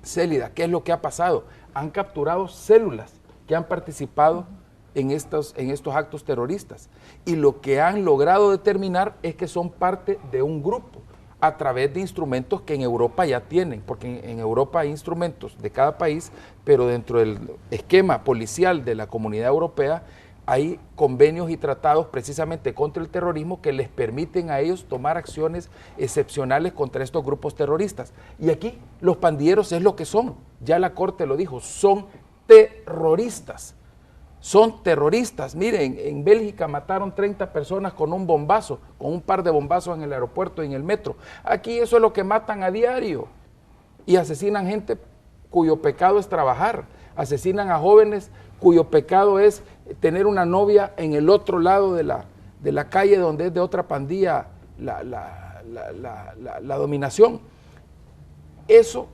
Célida, ¿qué es lo que ha pasado? Han capturado células que han participado en estos actos terroristas y lo que han logrado determinar es que son parte de un grupo a través de instrumentos que en Europa ya tienen, porque en Europa hay instrumentos de cada país, pero dentro del esquema policial de la Comunidad Europea hay convenios y tratados precisamente contra el terrorismo que les permiten a ellos tomar acciones excepcionales contra estos grupos terroristas. Y aquí los pandilleros es lo que son, ya la Corte lo dijo, son terroristas. Son terroristas. Miren, en Bélgica mataron 30 personas con un bombazo, con un par de bombazos en el aeropuerto y en el metro. Aquí eso es lo que matan a diario. Y asesinan gente cuyo pecado es trabajar. Asesinan a jóvenes cuyo pecado es tener una novia en el otro lado de la calle donde es de otra pandilla la dominación. Eso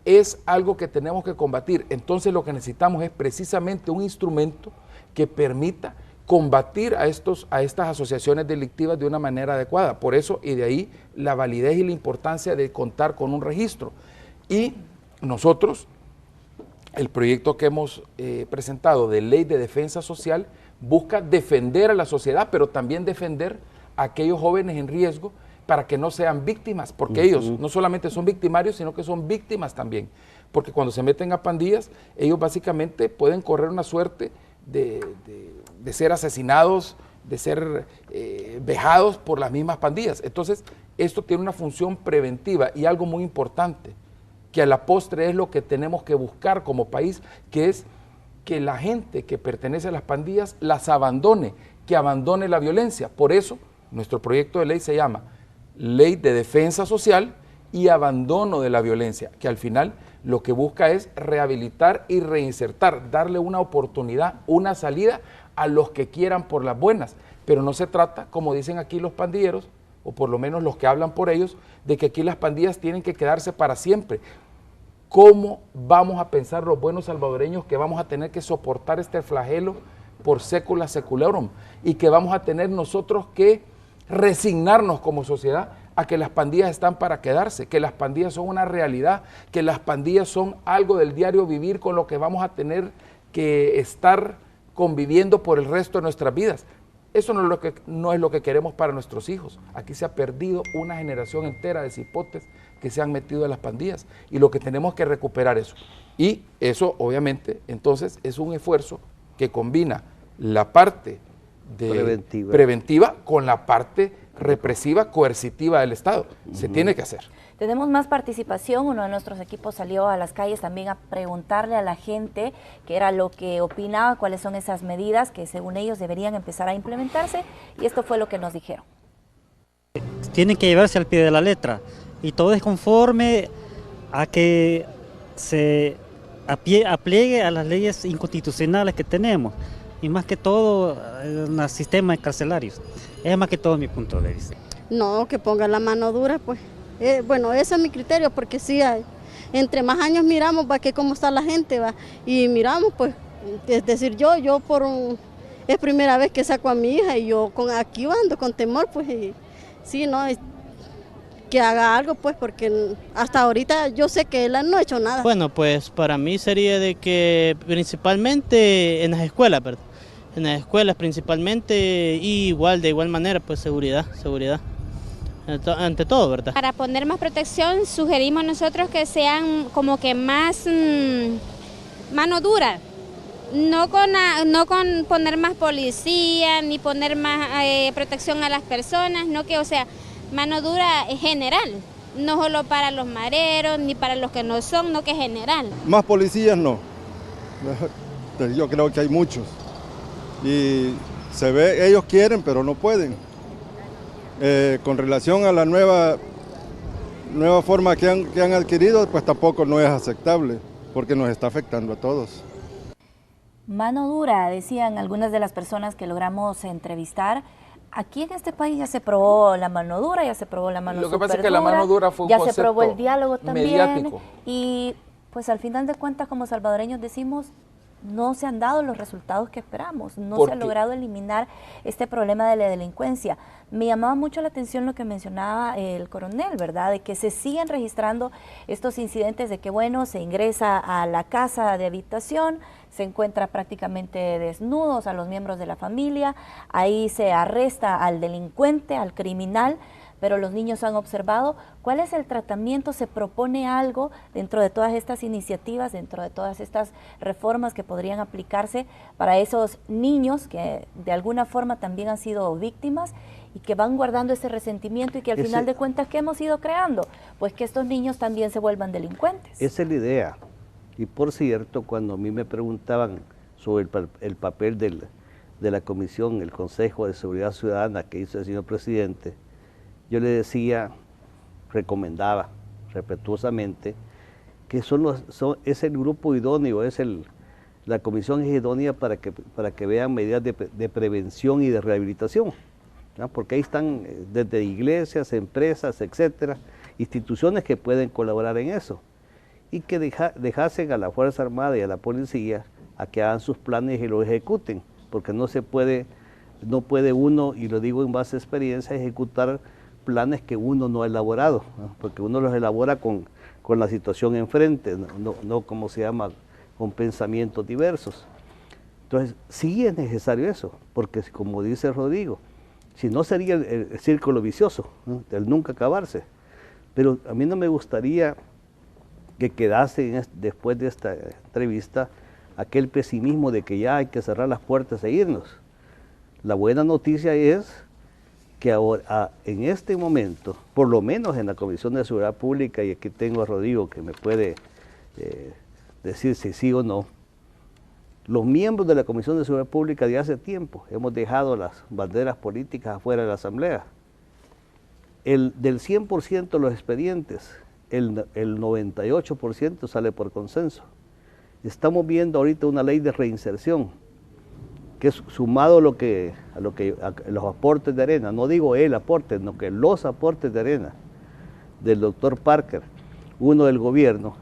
es algo que tenemos que combatir. Entonces lo que necesitamos es precisamente un instrumento que permita combatir a estas asociaciones delictivas de una manera adecuada. Por eso, y de ahí la validez y la importancia de contar con un registro. Y nosotros, el proyecto que hemos presentado de Ley de Defensa Social busca defender a la sociedad, pero también defender a aquellos jóvenes en riesgo para que no sean víctimas, porque ellos no solamente son victimarios, sino que son víctimas también, porque cuando se meten a pandillas, ellos básicamente pueden correr una suerte de ser asesinados, de ser vejados por las mismas pandillas. Entonces, esto tiene una función preventiva y algo muy importante, que a la postre es lo que tenemos que buscar como país, que es que la gente que pertenece a las pandillas las abandone, que abandone la violencia. Por eso, nuestro proyecto de ley se llama Ley de Defensa Social y Abandono de la Violencia, que al final lo que busca es rehabilitar y reinsertar, darle una oportunidad, una salida a los que quieran por las buenas. Pero no se trata, como dicen aquí los pandilleros, o por lo menos los que hablan por ellos, de que aquí las pandillas tienen que quedarse para siempre. ¿Cómo vamos a pensar los buenos salvadoreños que vamos a tener que soportar este flagelo por sécula seculorum y que vamos a tener nosotros que resignarnos como sociedad a que las pandillas están para quedarse, que las pandillas son una realidad, que las pandillas son algo del diario vivir con lo que vamos a tener que estar conviviendo por el resto de nuestras vidas? Eso no es lo que queremos para nuestros hijos. Aquí se ha perdido una generación entera de cipotes que se han metido en las pandillas y lo que tenemos que recuperar eso. Y eso obviamente entonces es un esfuerzo que combina la parte preventiva con la parte represiva, coercitiva del Estado. Se tiene que hacer. Tenemos más participación. Uno de nuestros equipos salió a las calles también a preguntarle a la gente qué era lo que opinaba, cuáles son esas medidas que según ellos deberían empezar a implementarse, y esto fue lo que nos dijeron. Tienen que llevarse al pie de la letra y todo es conforme a que se apliegue a las leyes inconstitucionales que tenemos y más que todo en los sistemas carcelarios. Es más que todo mi punto de vista. No, que pongan la mano dura, pues. Bueno, ese es mi criterio, porque sí hay. Entre más años miramos, va, que cómo está la gente, va, y miramos, pues, es decir, es primera vez que saco a mi hija y yo aquí ando con temor, pues, y, sí, no, que haga algo, pues, porque hasta ahorita yo sé que él no ha hecho nada. Bueno, pues para mí sería de que principalmente en las escuelas, ¿verdad? En las escuelas principalmente, y igual, de igual manera, pues seguridad. Ante todo, ¿verdad? Para poner más protección, sugerimos nosotros que sean como que más mano dura, no con poner más policía, ni poner más protección a las personas, no que, o sea, mano dura en general, no solo para los mareros, ni para los que no son, no que general. Más policías no, yo creo que hay muchos, y se ve, ellos quieren, pero no pueden. Con relación a la nueva forma que han adquirido, pues tampoco no es aceptable, porque nos está afectando a todos. Mano dura, decían algunas de las personas que logramos entrevistar. Aquí en este país ya se probó la mano dura, ya se probó la mano superdura. Lo que pasa es que la mano dura fue un concepto ya se probó el diálogo también. Mediático. Y pues al final de cuentas, como salvadoreños decimos, no se han dado los resultados que esperamos, no se ha logrado eliminar este problema de la delincuencia. Me llamaba mucho la atención lo que mencionaba el coronel, ¿verdad? De que se siguen registrando estos incidentes de que, bueno, se ingresa a la casa de habitación, se encuentra prácticamente desnudos a los miembros de la familia, ahí se arresta al delincuente, al criminal, pero los niños han observado. ¿Cuál es el tratamiento? ¿Se propone algo dentro de todas estas iniciativas, dentro de todas estas reformas que podrían aplicarse para esos niños que de alguna forma también han sido víctimas y que van guardando ese resentimiento y que al final de cuentas, ¿qué hemos ido creando? Pues que estos niños también se vuelvan delincuentes. Esa es la idea. Y por cierto, cuando a mí me preguntaban sobre el papel de la comisión, el Consejo de Seguridad Ciudadana que hizo el señor presidente, yo le decía, recomendaba respetuosamente, que es el grupo idóneo, la comisión es idónea para que vean medidas de prevención y de rehabilitación, ¿no? Porque ahí están desde iglesias, empresas, etcétera, instituciones que pueden colaborar en eso, y que dejasen a la Fuerza Armada y a la policía a que hagan sus planes y lo ejecuten, porque no puede uno, y lo digo en base a experiencia, ejecutar planes que uno no ha elaborado, ¿no? Porque uno los elabora con la situación enfrente, no como se llama, con pensamientos diversos. Entonces, sí es necesario eso, porque como dice Rodrigo, si no sería el círculo vicioso, ¿no? El nunca acabarse. Pero a mí no me gustaría que quedase después de esta entrevista aquel pesimismo de que ya hay que cerrar las puertas e irnos. La buena noticia es que ahora, en este momento, por lo menos en la Comisión de Seguridad Pública, y aquí tengo a Rodrigo que me puede decir si sí o no, los miembros de la Comisión de Seguridad Pública de hace tiempo hemos dejado las banderas políticas afuera de la Asamblea. Del 100% de los expedientes, el 98% sale por consenso. Estamos viendo ahorita una ley de reinserción, que es sumado a los aportes de arena, no digo el aporte, sino que los aportes de arena del doctor Parker, uno del gobierno,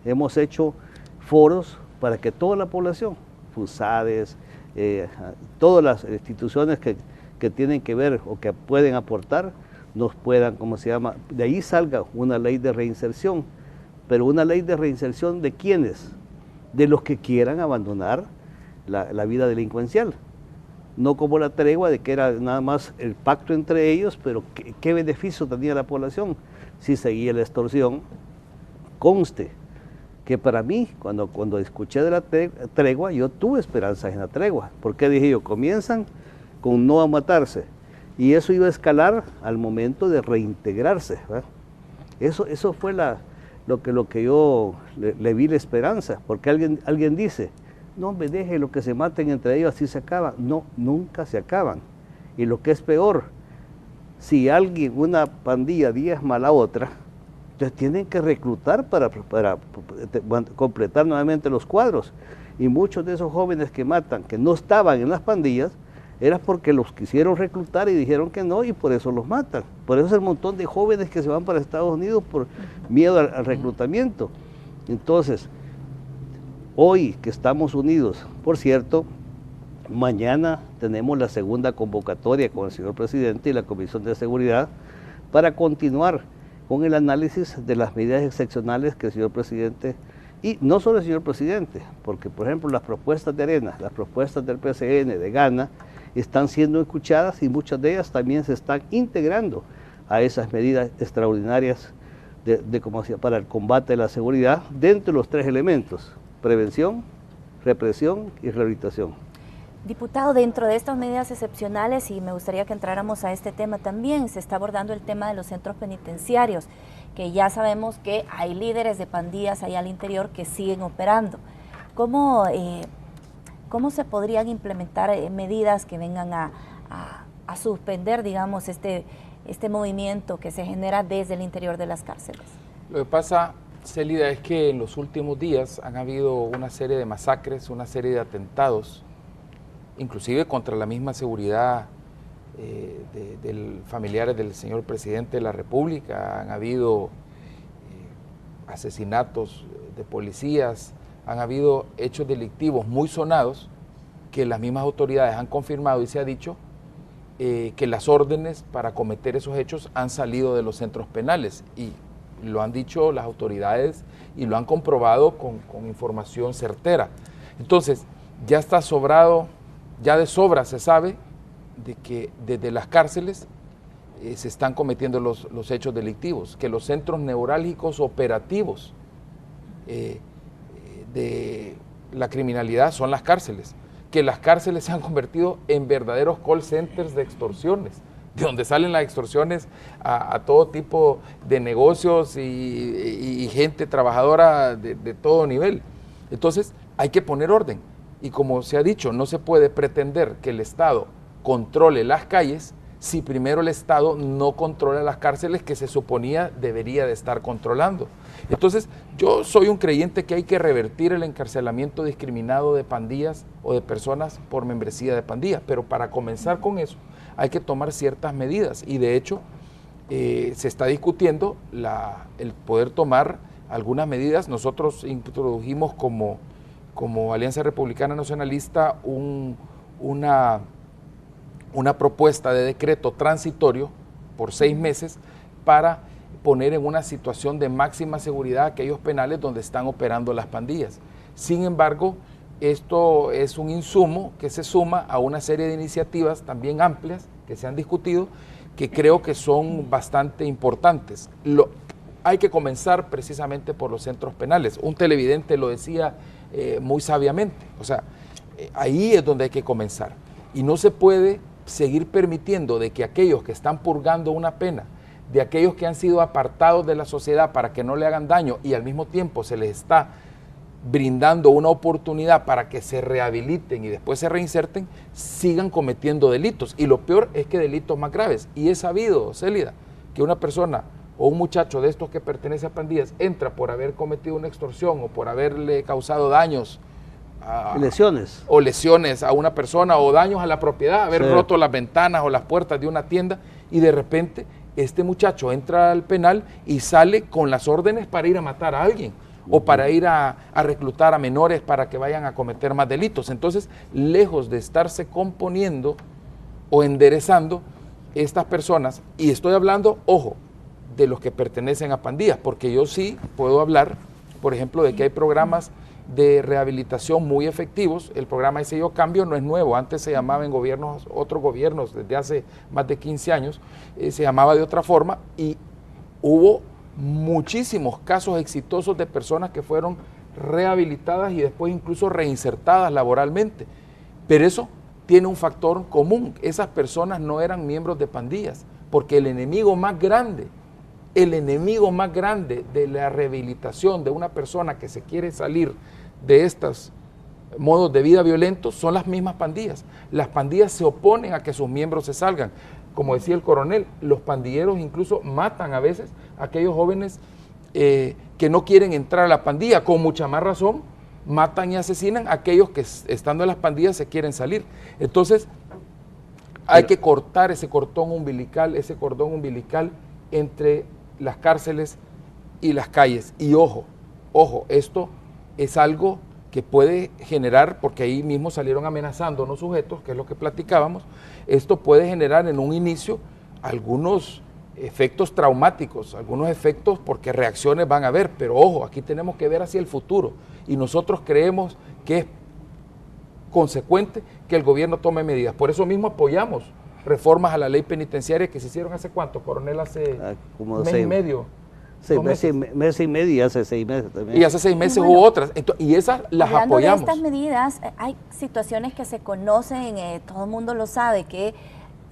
hemos hecho foros para que toda la población, FUSADES, todas las instituciones que tienen que ver o que pueden aportar, nos puedan, de ahí salga una ley de reinserción, pero una ley de reinserción ¿de quiénes? De los que quieran abandonar la vida delincuencial, no como la tregua de que era nada más el pacto entre ellos, pero ¿qué beneficio tenía la población si seguía la extorsión? Conste que para mí, cuando escuché de la tregua, yo tuve esperanzas en la tregua, porque dije yo, comienzan con no a matarse, y eso iba a escalar al momento de reintegrarse, ¿verdad? Eso fue lo que yo le vi la esperanza, porque alguien dice, no me deje lo que se maten entre ellos, así se acaban. No, nunca se acaban. Y lo que es peor, si una pandilla diezma a la otra, entonces tienen que reclutar para completar nuevamente los cuadros. Y muchos de esos jóvenes que matan, que no estaban en las pandillas, era porque los quisieron reclutar y dijeron que no, y por eso los matan. Por eso es el montón de jóvenes que se van para Estados Unidos por miedo al reclutamiento. Entonces, hoy que estamos unidos, por cierto, mañana tenemos la segunda convocatoria con el señor presidente y la Comisión de Seguridad para continuar con el análisis de las medidas excepcionales que el señor presidente, y no solo el señor presidente, porque por ejemplo las propuestas de Arena, las propuestas del PCN, de Gana, están siendo escuchadas y muchas de ellas también se están integrando a esas medidas extraordinarias para el combate de la seguridad dentro de los 3 elementos: prevención, represión y rehabilitación. Diputado, dentro de estas medidas excepcionales, y me gustaría que entráramos a este tema también, se está abordando el tema de los centros penitenciarios, que ya sabemos que hay líderes de pandillas ahí al interior que siguen operando. ¿Cómo se podrían implementar medidas que vengan a suspender, digamos, este movimiento que se genera desde el interior de las cárceles? Lo que pasa, Célida, es que en los últimos días han habido una serie de masacres, una serie de atentados, inclusive contra la misma seguridad de familiares del señor presidente de la República. Han habido asesinatos de policías, han habido hechos delictivos muy sonados que las mismas autoridades han confirmado, y se ha dicho que las órdenes para cometer esos hechos han salido de los centros penales, y lo han dicho las autoridades y lo han comprobado con información certera. Entonces, ya está sobrado, ya de sobra se sabe de que desde las cárceles se están cometiendo los hechos delictivos, que los centros neurálgicos operativos de la criminalidad son las cárceles, que las cárceles se han convertido en verdaderos call centers de extorsiones, de donde salen las extorsiones a todo tipo de negocios y gente trabajadora de todo nivel. Entonces hay que poner orden, y como se ha dicho, no se puede pretender que el Estado controle las calles si primero el Estado no controla las cárceles que se suponía debería de estar controlando. Entonces, yo soy un creyente que hay que revertir el encarcelamiento discriminado de pandillas o de personas por membresía de pandillas, pero para comenzar con eso hay que tomar ciertas medidas, y de hecho se está discutiendo el poder tomar algunas medidas. Nosotros introdujimos como Alianza Republicana Nacionalista una propuesta de decreto transitorio por 6 meses para poner en una situación de máxima seguridad aquellos penales donde están operando las pandillas. Sin embargo, esto es un insumo que se suma a una serie de iniciativas también amplias que se han discutido, que creo que son bastante importantes. Hay que comenzar precisamente por los centros penales. Un televidente lo decía muy sabiamente, o sea, ahí es donde hay que comenzar, y no se puede seguir permitiendo de que aquellos que están purgando una pena, de aquellos que han sido apartados de la sociedad para que no le hagan daño, y al mismo tiempo se les está brindando una oportunidad para que se rehabiliten y después se reinserten, sigan cometiendo delitos. Y lo peor es que delitos más graves. Y es sabido, Célida, que una persona o un muchacho de estos que pertenece a pandillas entra por haber cometido una extorsión o por haberle causado daños lesiones a una persona, o daños a la propiedad, haber roto las ventanas o las puertas de una tienda, y de repente este muchacho entra al penal y sale con las órdenes para ir a matar a alguien o para ir a reclutar a menores para que vayan a cometer más delitos. Entonces, lejos de estarse componiendo o enderezando estas personas, y estoy hablando, ojo, de los que pertenecen a pandillas, porque yo sí puedo hablar, por ejemplo, de que hay programas de rehabilitación muy efectivos. El programa Ese Yo Cambio no es nuevo, antes se llamaba en otros gobiernos, desde hace más de 15 años, se llamaba de otra forma, y hubo muchísimos casos exitosos de personas que fueron rehabilitadas y después incluso reinsertadas laboralmente. Pero eso tiene un factor común: esas personas no eran miembros de pandillas, porque el enemigo más grande de la rehabilitación de una persona que se quiere salir de estos modos de vida violentos son las mismas pandillas. Las pandillas se oponen a que sus miembros se salgan. Como decía el coronel, los pandilleros incluso matan a veces a aquellos jóvenes que no quieren entrar a la pandilla. Con mucha más razón, matan y asesinan a aquellos que estando en las pandillas se quieren salir. Entonces, hay que cortar ese cordón umbilical entre las cárceles y las calles. Y ojo, esto es algo que puede generar, porque ahí mismo salieron amenazando a unos sujetos, que es lo que platicábamos, esto puede generar en un inicio algunos efectos traumáticos, algunos efectos porque reacciones van a haber, pero ojo, aquí tenemos que ver hacia el futuro y nosotros creemos que es consecuente que el gobierno tome medidas. Por eso mismo apoyamos reformas a la ley penitenciaria que se hicieron hace cuánto, coronel, hace como mes y medio. Mes y medio y hace 6 meses también. Y hace 6 meses hubo otras, y esas las hablando apoyamos. De estas medidas, hay situaciones que se conocen, todo el mundo lo sabe, que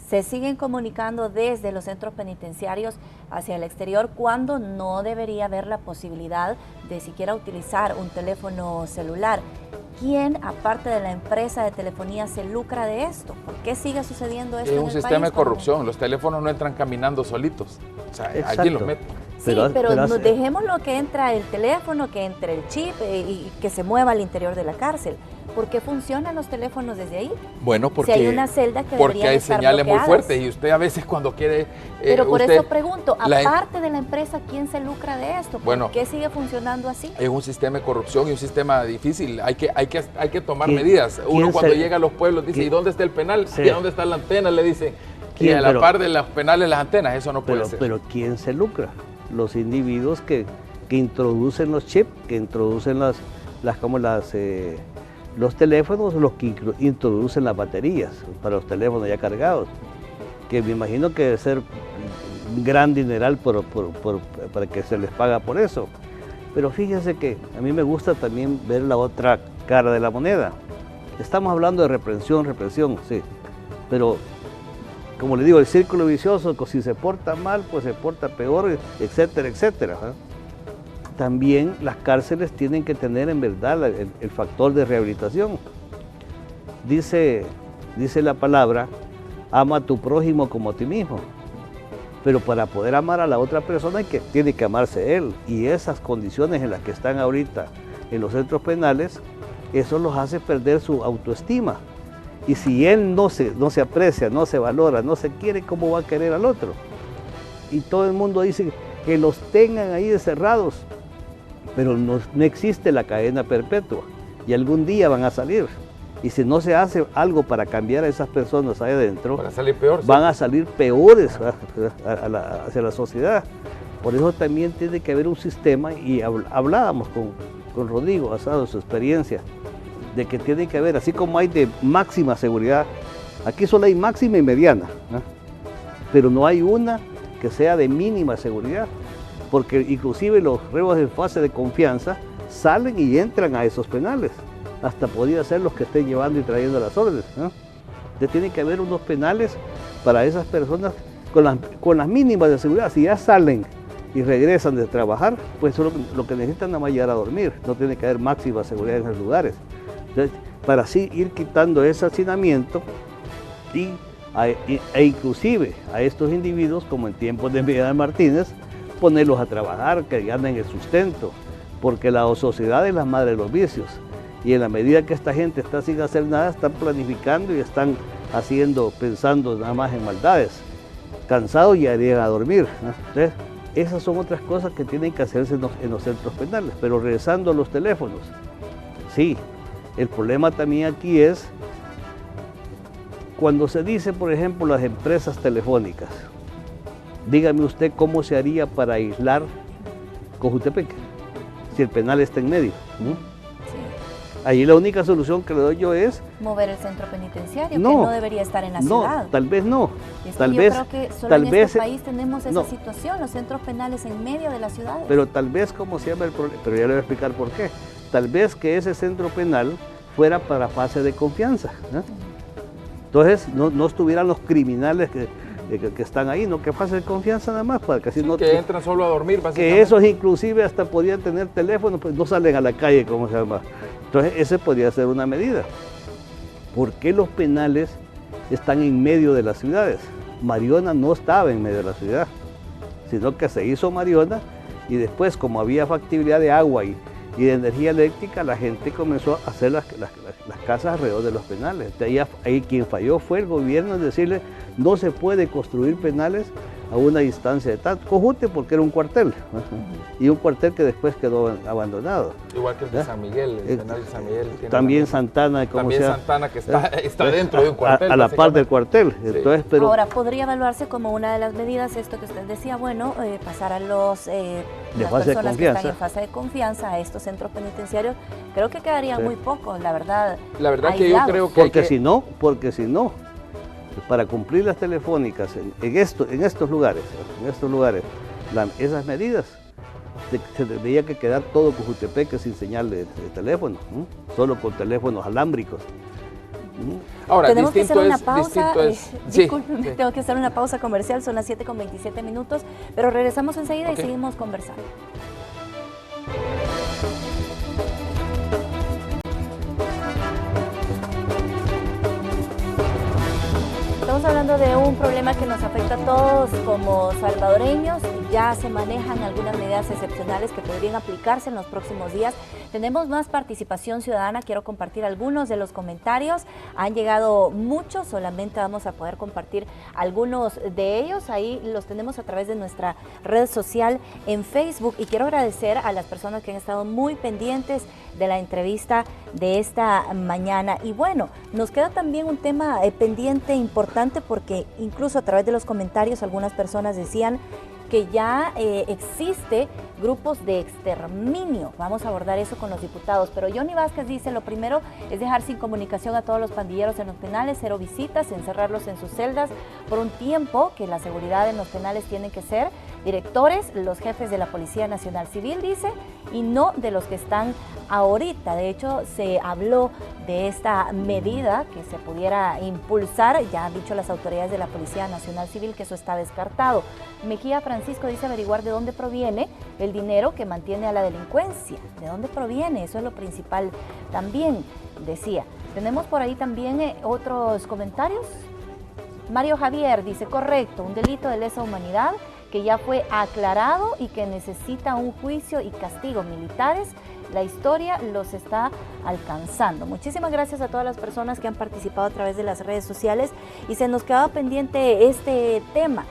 se siguen comunicando desde los centros penitenciarios hacia el exterior cuando no debería haber la posibilidad de siquiera utilizar un teléfono celular. ¿Quién, aparte de la empresa de telefonía, se lucra de esto? ¿Por qué sigue sucediendo esto? Es un sistema de corrupción, los teléfonos no entran caminando solitos, o sea, allí los meten. Sí, pero dejemos lo que entra el teléfono, que entre el chip y que se mueva al interior de la cárcel. ¿Por qué funcionan los teléfonos desde ahí? Bueno, porque, si hay una celda que porque hay señales bloqueadas. muy fuertes y usted a veces cuando quiere... Pero por eso pregunto, aparte de la empresa, ¿quién se lucra de esto? ¿Por qué sigue funcionando así? Es un sistema de corrupción y un sistema difícil, hay que tomar medidas. Uno cuando llega a los pueblos dice, ¿y dónde está el penal? Sí. ¿Y dónde está la antena? Le dicen, y a la par de los penales las antenas, eso no puede ser. Pero ¿quién se lucra? Los individuos que introducen los chips, que introducen los teléfonos, los que introducen las baterías para los teléfonos ya cargados, que me imagino que debe ser un gran dineral para que se les paga por eso. Pero fíjense que a mí me gusta también ver la otra cara de la moneda. Estamos hablando de represión, sí, pero como le digo, el círculo vicioso, que si se porta mal, pues se porta peor, etcétera, etcétera. También las cárceles tienen que tener en verdad el factor de rehabilitación. Dice la palabra, ama a tu prójimo como a ti mismo. Pero para poder amar a la otra persona tiene que amarse él. Y esas condiciones en las que están ahorita en los centros penales, eso los hace perder su autoestima. Y si él no se aprecia, no se valora, no se quiere, ¿cómo va a querer al otro? Y todo el mundo dice que los tengan ahí encerrados, pero no existe la cadena perpetua y algún día van a salir. Y si no se hace algo para cambiar a esas personas ahí adentro, van a salir peores hacia la sociedad. Por eso también tiene que haber un sistema, y hablábamos con Rodrigo, basado en su experiencia, de que tiene que haber, así como hay de máxima seguridad, aquí solo hay máxima y mediana, ¿no? Pero no hay una que sea de mínima seguridad, porque inclusive los reos en fase de confianza salen y entran a esos penales, hasta podría ser los que estén llevando y trayendo las órdenes, ¿no? Entonces tiene que haber unos penales para esas personas con las mínimas de seguridad. Si ya salen y regresan de trabajar, pues lo que necesitan nada más llegar a dormir, no tiene que haber máxima seguridad en esos lugares. Entonces, para así ir quitando ese hacinamiento e inclusive a estos individuos, como en tiempos de Miguel Martínez, ponerlos a trabajar, que ganen el sustento, porque la sociedad es la madre de los vicios, y en la medida que esta gente está sin hacer nada, están planificando y están pensando nada más en maldades, cansados y irían a dormir, ¿no? Entonces, esas son otras cosas que tienen que hacerse en los centros penales. Pero regresando a los teléfonos, sí, el problema también aquí es cuando se dice, por ejemplo, las empresas telefónicas. Dígame usted cómo se haría para aislar Cojutepec, si el penal está en medio. Sí. Allí la única solución que le doy yo es mover el centro penitenciario, que no debería estar en la ciudad. Tal vez no. Yo creo que solo en este país tenemos esa situación, los centros penales en medio de las ciudades. Pero tal vez, como se llama el problema, pero ya le voy a explicar por qué. Tal vez que ese centro penal fuera para fase de confianza, ¿no? Entonces no estuvieran los criminales que están ahí, no que fase de confianza nada más, para que así que entran solo a dormir, básicamente. Que esos inclusive hasta podían tener teléfono, pues no salen a la calle, como se llama. Entonces ese podría ser una medida. ¿Por qué los penales están en medio de las ciudades? Mariona no estaba en medio de la ciudad, sino que se hizo Mariona, y después, como había factibilidad de agua y de energía eléctrica, la gente comenzó a hacer las casas alrededor de los penales. Entonces, ahí quien falló fue el gobierno en decirle, no se puede construir penales a una distancia de tal Cojute, porque era un cuartel, y un cuartel que después quedó abandonado. Igual que el de San Miguel, el penal de San Miguel. También Santana, también Santana, que está dentro de un cuartel. A la par del cuartel. Sí. Entonces, pero, ahora, podría evaluarse como una de las medidas, esto que usted decía, bueno, pasar a las personas que están en fase de confianza a estos centros penitenciarios. Creo que quedarían muy pocos, la verdad. La verdad que yo creo que... Porque si no, para cumplir las telefónicas en estos lugares, esas medidas, se tendría que quedar todo Cojutepeque sin señal de teléfono, solo con teléfonos alámbricos. Ahora, tenemos que hacer una pausa, discúlpeme, tengo que hacer una pausa comercial, son las 7:27, pero regresamos enseguida y seguimos conversando. Estamos hablando de un problema que nos afecta a todos como salvadoreños. Ya se manejan algunas medidas excepcionales que podrían aplicarse en los próximos días. Tenemos más participación ciudadana, quiero compartir algunos de los comentarios. Han llegado muchos, solamente vamos a poder compartir algunos de ellos. Ahí los tenemos a través de nuestra red social en Facebook. Y quiero agradecer a las personas que han estado muy pendientes de la entrevista de esta mañana. Y bueno, nos queda también un tema pendiente importante, porque incluso a través de los comentarios algunas personas decían que ya existe grupos de exterminio. Vamos a abordar eso con los diputados. Pero Johnny Vázquez dice, lo primero es dejar sin comunicación a todos los pandilleros en los penales, 0 visitas, encerrarlos en sus celdas por un tiempo, que la seguridad en los penales tiene que ser directores, los jefes de la Policía Nacional Civil, dice, y no de los que están ahorita. De hecho, se habló de esta medida que se pudiera impulsar. Ya han dicho las autoridades de la Policía Nacional Civil que eso está descartado. Mejía Francisco dice averiguar de dónde proviene el dinero que mantiene a la delincuencia. ¿De dónde proviene? Eso es lo principal también, decía. Tenemos por ahí también otros comentarios. Mario Javier dice, correcto, un delito de lesa humanidad que ya fue aclarado y que necesita un juicio y castigo militares. La historia los está alcanzando. Muchísimas gracias a todas las personas que han participado a través de las redes sociales, y se nos quedaba pendiente este tema.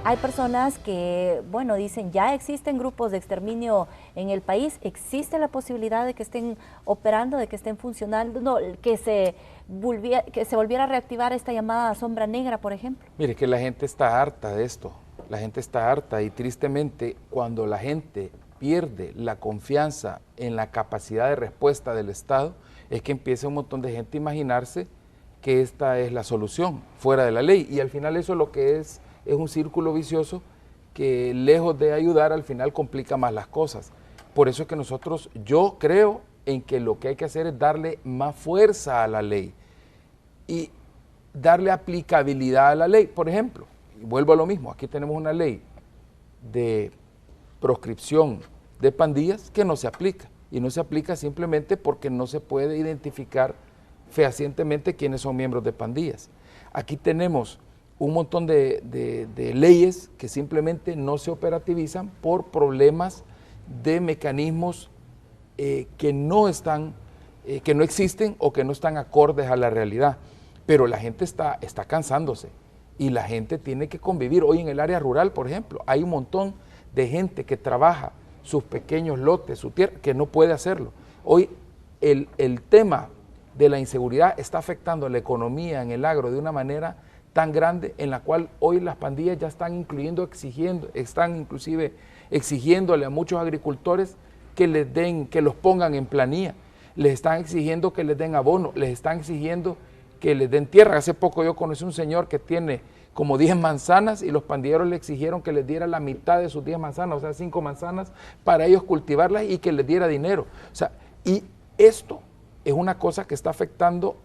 Hay personas que, bueno, dicen, ya existen grupos de exterminio en el país, existe la posibilidad de que estén operando, de que estén funcionando, no, que se volviera a reactivar esta llamada sombra negra, por ejemplo. Mire, que la gente está harta de esto, la gente está harta, y tristemente cuando la gente pierde la confianza en la capacidad de respuesta del Estado, es que empieza un montón de gente a imaginarse que esta es la solución fuera de la ley, y al final eso lo que es un círculo vicioso que, lejos de ayudar, al final complica más las cosas. Por eso es que yo creo en que lo que hay que hacer es darle más fuerza a la ley y darle aplicabilidad a la ley. Por ejemplo, y vuelvo a lo mismo, aquí tenemos una ley de proscripción de pandillas que no se aplica, y no se aplica simplemente porque no se puede identificar fehacientemente quiénes son miembros de pandillas. Aquí tenemos un montón de leyes que simplemente no se operativizan por problemas de mecanismos que no existen o que no están acordes a la realidad. Pero la gente está cansándose, y la gente tiene que convivir. Hoy en el área rural, por ejemplo, hay un montón de gente que trabaja sus pequeños lotes, su tierra, que no puede hacerlo. Hoy el tema de la inseguridad está afectando la economía en el agro de una manera tan grande, en la cual hoy las pandillas ya están inclusive exigiéndole a muchos agricultores que los pongan en planilla, les están exigiendo que les den abono, les están exigiendo que les den tierra. Hace poco yo conocí un señor que tiene como 10 manzanas y los pandilleros le exigieron que les diera la mitad de sus 10 manzanas, o sea, 5 manzanas, para ellos cultivarlas y que les diera dinero. O sea, y esto es una cosa que está afectando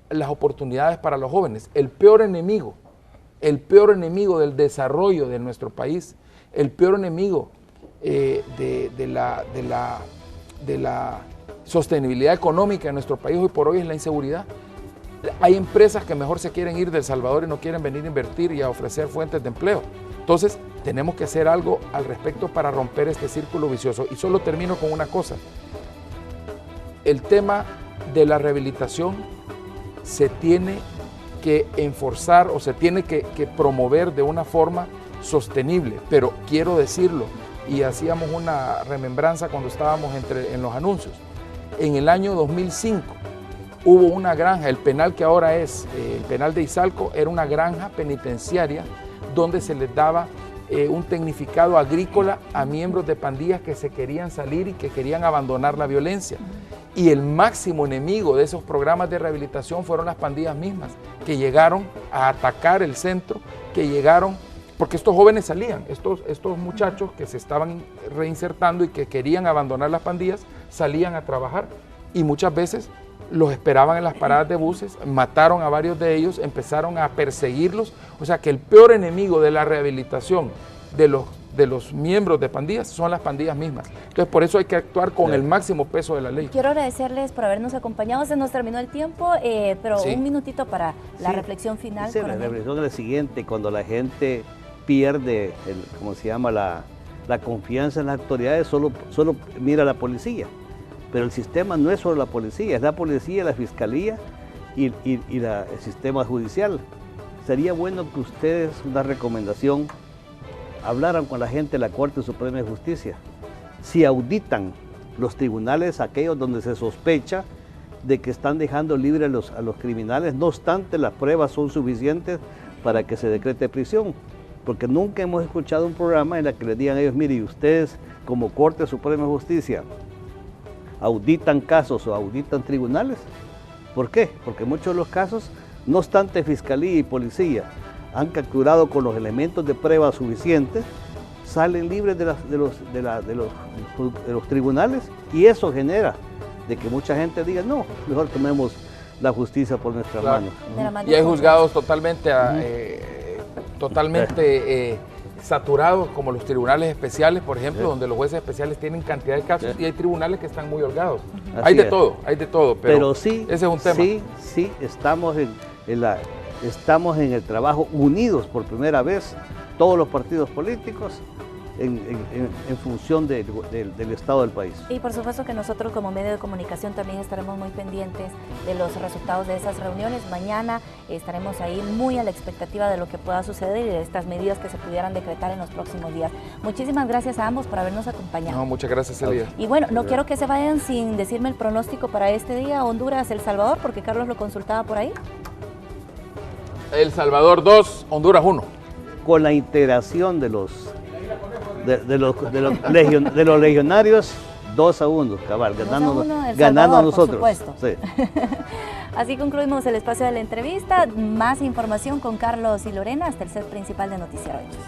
las oportunidades para los jóvenes. El peor enemigo del desarrollo de nuestro país, el peor enemigo de la sostenibilidad económica de nuestro país hoy por hoy es la inseguridad. Hay empresas que mejor se quieren ir de El Salvador y no quieren venir a invertir y a ofrecer fuentes de empleo. Entonces, tenemos que hacer algo al respecto para romper este círculo vicioso. Y solo termino con una cosa. El tema de la rehabilitación se tiene que enforzar o se tiene que promover de una forma sostenible, pero quiero decirlo, y hacíamos una remembranza cuando estábamos en los anuncios. En el año 2005 hubo una granja, el penal que ahora es el penal de Izalco, era una granja penitenciaria donde se les daba un tecnificado agrícola a miembros de pandillas que se querían salir y que querían abandonar la violencia. Y el máximo enemigo de esos programas de rehabilitación fueron las pandillas mismas, que llegaron a atacar el centro, que llegaron, porque estos jóvenes salían, estos muchachos que se estaban reinsertando y que querían abandonar las pandillas, salían a trabajar y muchas veces los esperaban en las paradas de buses, mataron a varios de ellos, empezaron a perseguirlos, o sea que el peor enemigo de la rehabilitación de los miembros de pandillas son las pandillas mismas. Entonces por eso hay que actuar con el máximo peso de la ley. Quiero agradecerles por habernos acompañado, se nos terminó el tiempo, pero un minutito para la reflexión final. Sí, la reflexión es la siguiente: cuando la gente pierde, ¿cómo se llama?, la confianza en las autoridades, solo mira a la policía. Pero el sistema no es solo la policía, es la policía, la fiscalía y el sistema judicial. Sería bueno que ustedes, una recomendación, hablaran con la gente de la Corte Suprema de Justicia. Si auditan los tribunales, aquellos donde se sospecha de que están dejando libres a los criminales, no obstante las pruebas son suficientes para que se decrete prisión. Porque nunca hemos escuchado un programa en el que les digan a ellos: mire, ustedes como Corte Suprema de Justicia auditan casos o auditan tribunales. ¿Por qué? Porque muchos de los casos, no obstante fiscalía y policía han capturado con los elementos de prueba suficientes, salen libres de los tribunales, y eso genera de que mucha gente diga: no, mejor tomemos la justicia por nuestras manos. Y hay juzgados totalmente saturados, como los tribunales especiales, por ejemplo, donde los jueces especiales tienen cantidad de casos, y hay tribunales que están muy holgados. Hay de todo, pero sí, ese es un tema. Sí, estamos en el trabajo unidos por primera vez, todos los partidos políticos, en función del estado del país. Y por supuesto que nosotros como medio de comunicación también estaremos muy pendientes de los resultados de esas reuniones. Mañana estaremos ahí muy a la expectativa de lo que pueda suceder y de estas medidas que se pudieran decretar en los próximos días. Muchísimas gracias a ambos por habernos acompañado. No, muchas gracias, Elida. Y bueno, no quiero que se vayan sin decirme el pronóstico para este día, Honduras, El Salvador, porque Carlos lo consultaba por ahí. El Salvador 2, Honduras 1. Con la integración de los legionarios, 2-1, cabal, ganando nosotros. Por supuesto. Sí. Así concluimos el espacio de la entrevista. Más información con Carlos y Lorena hasta el set principal de Noticiero Hechos.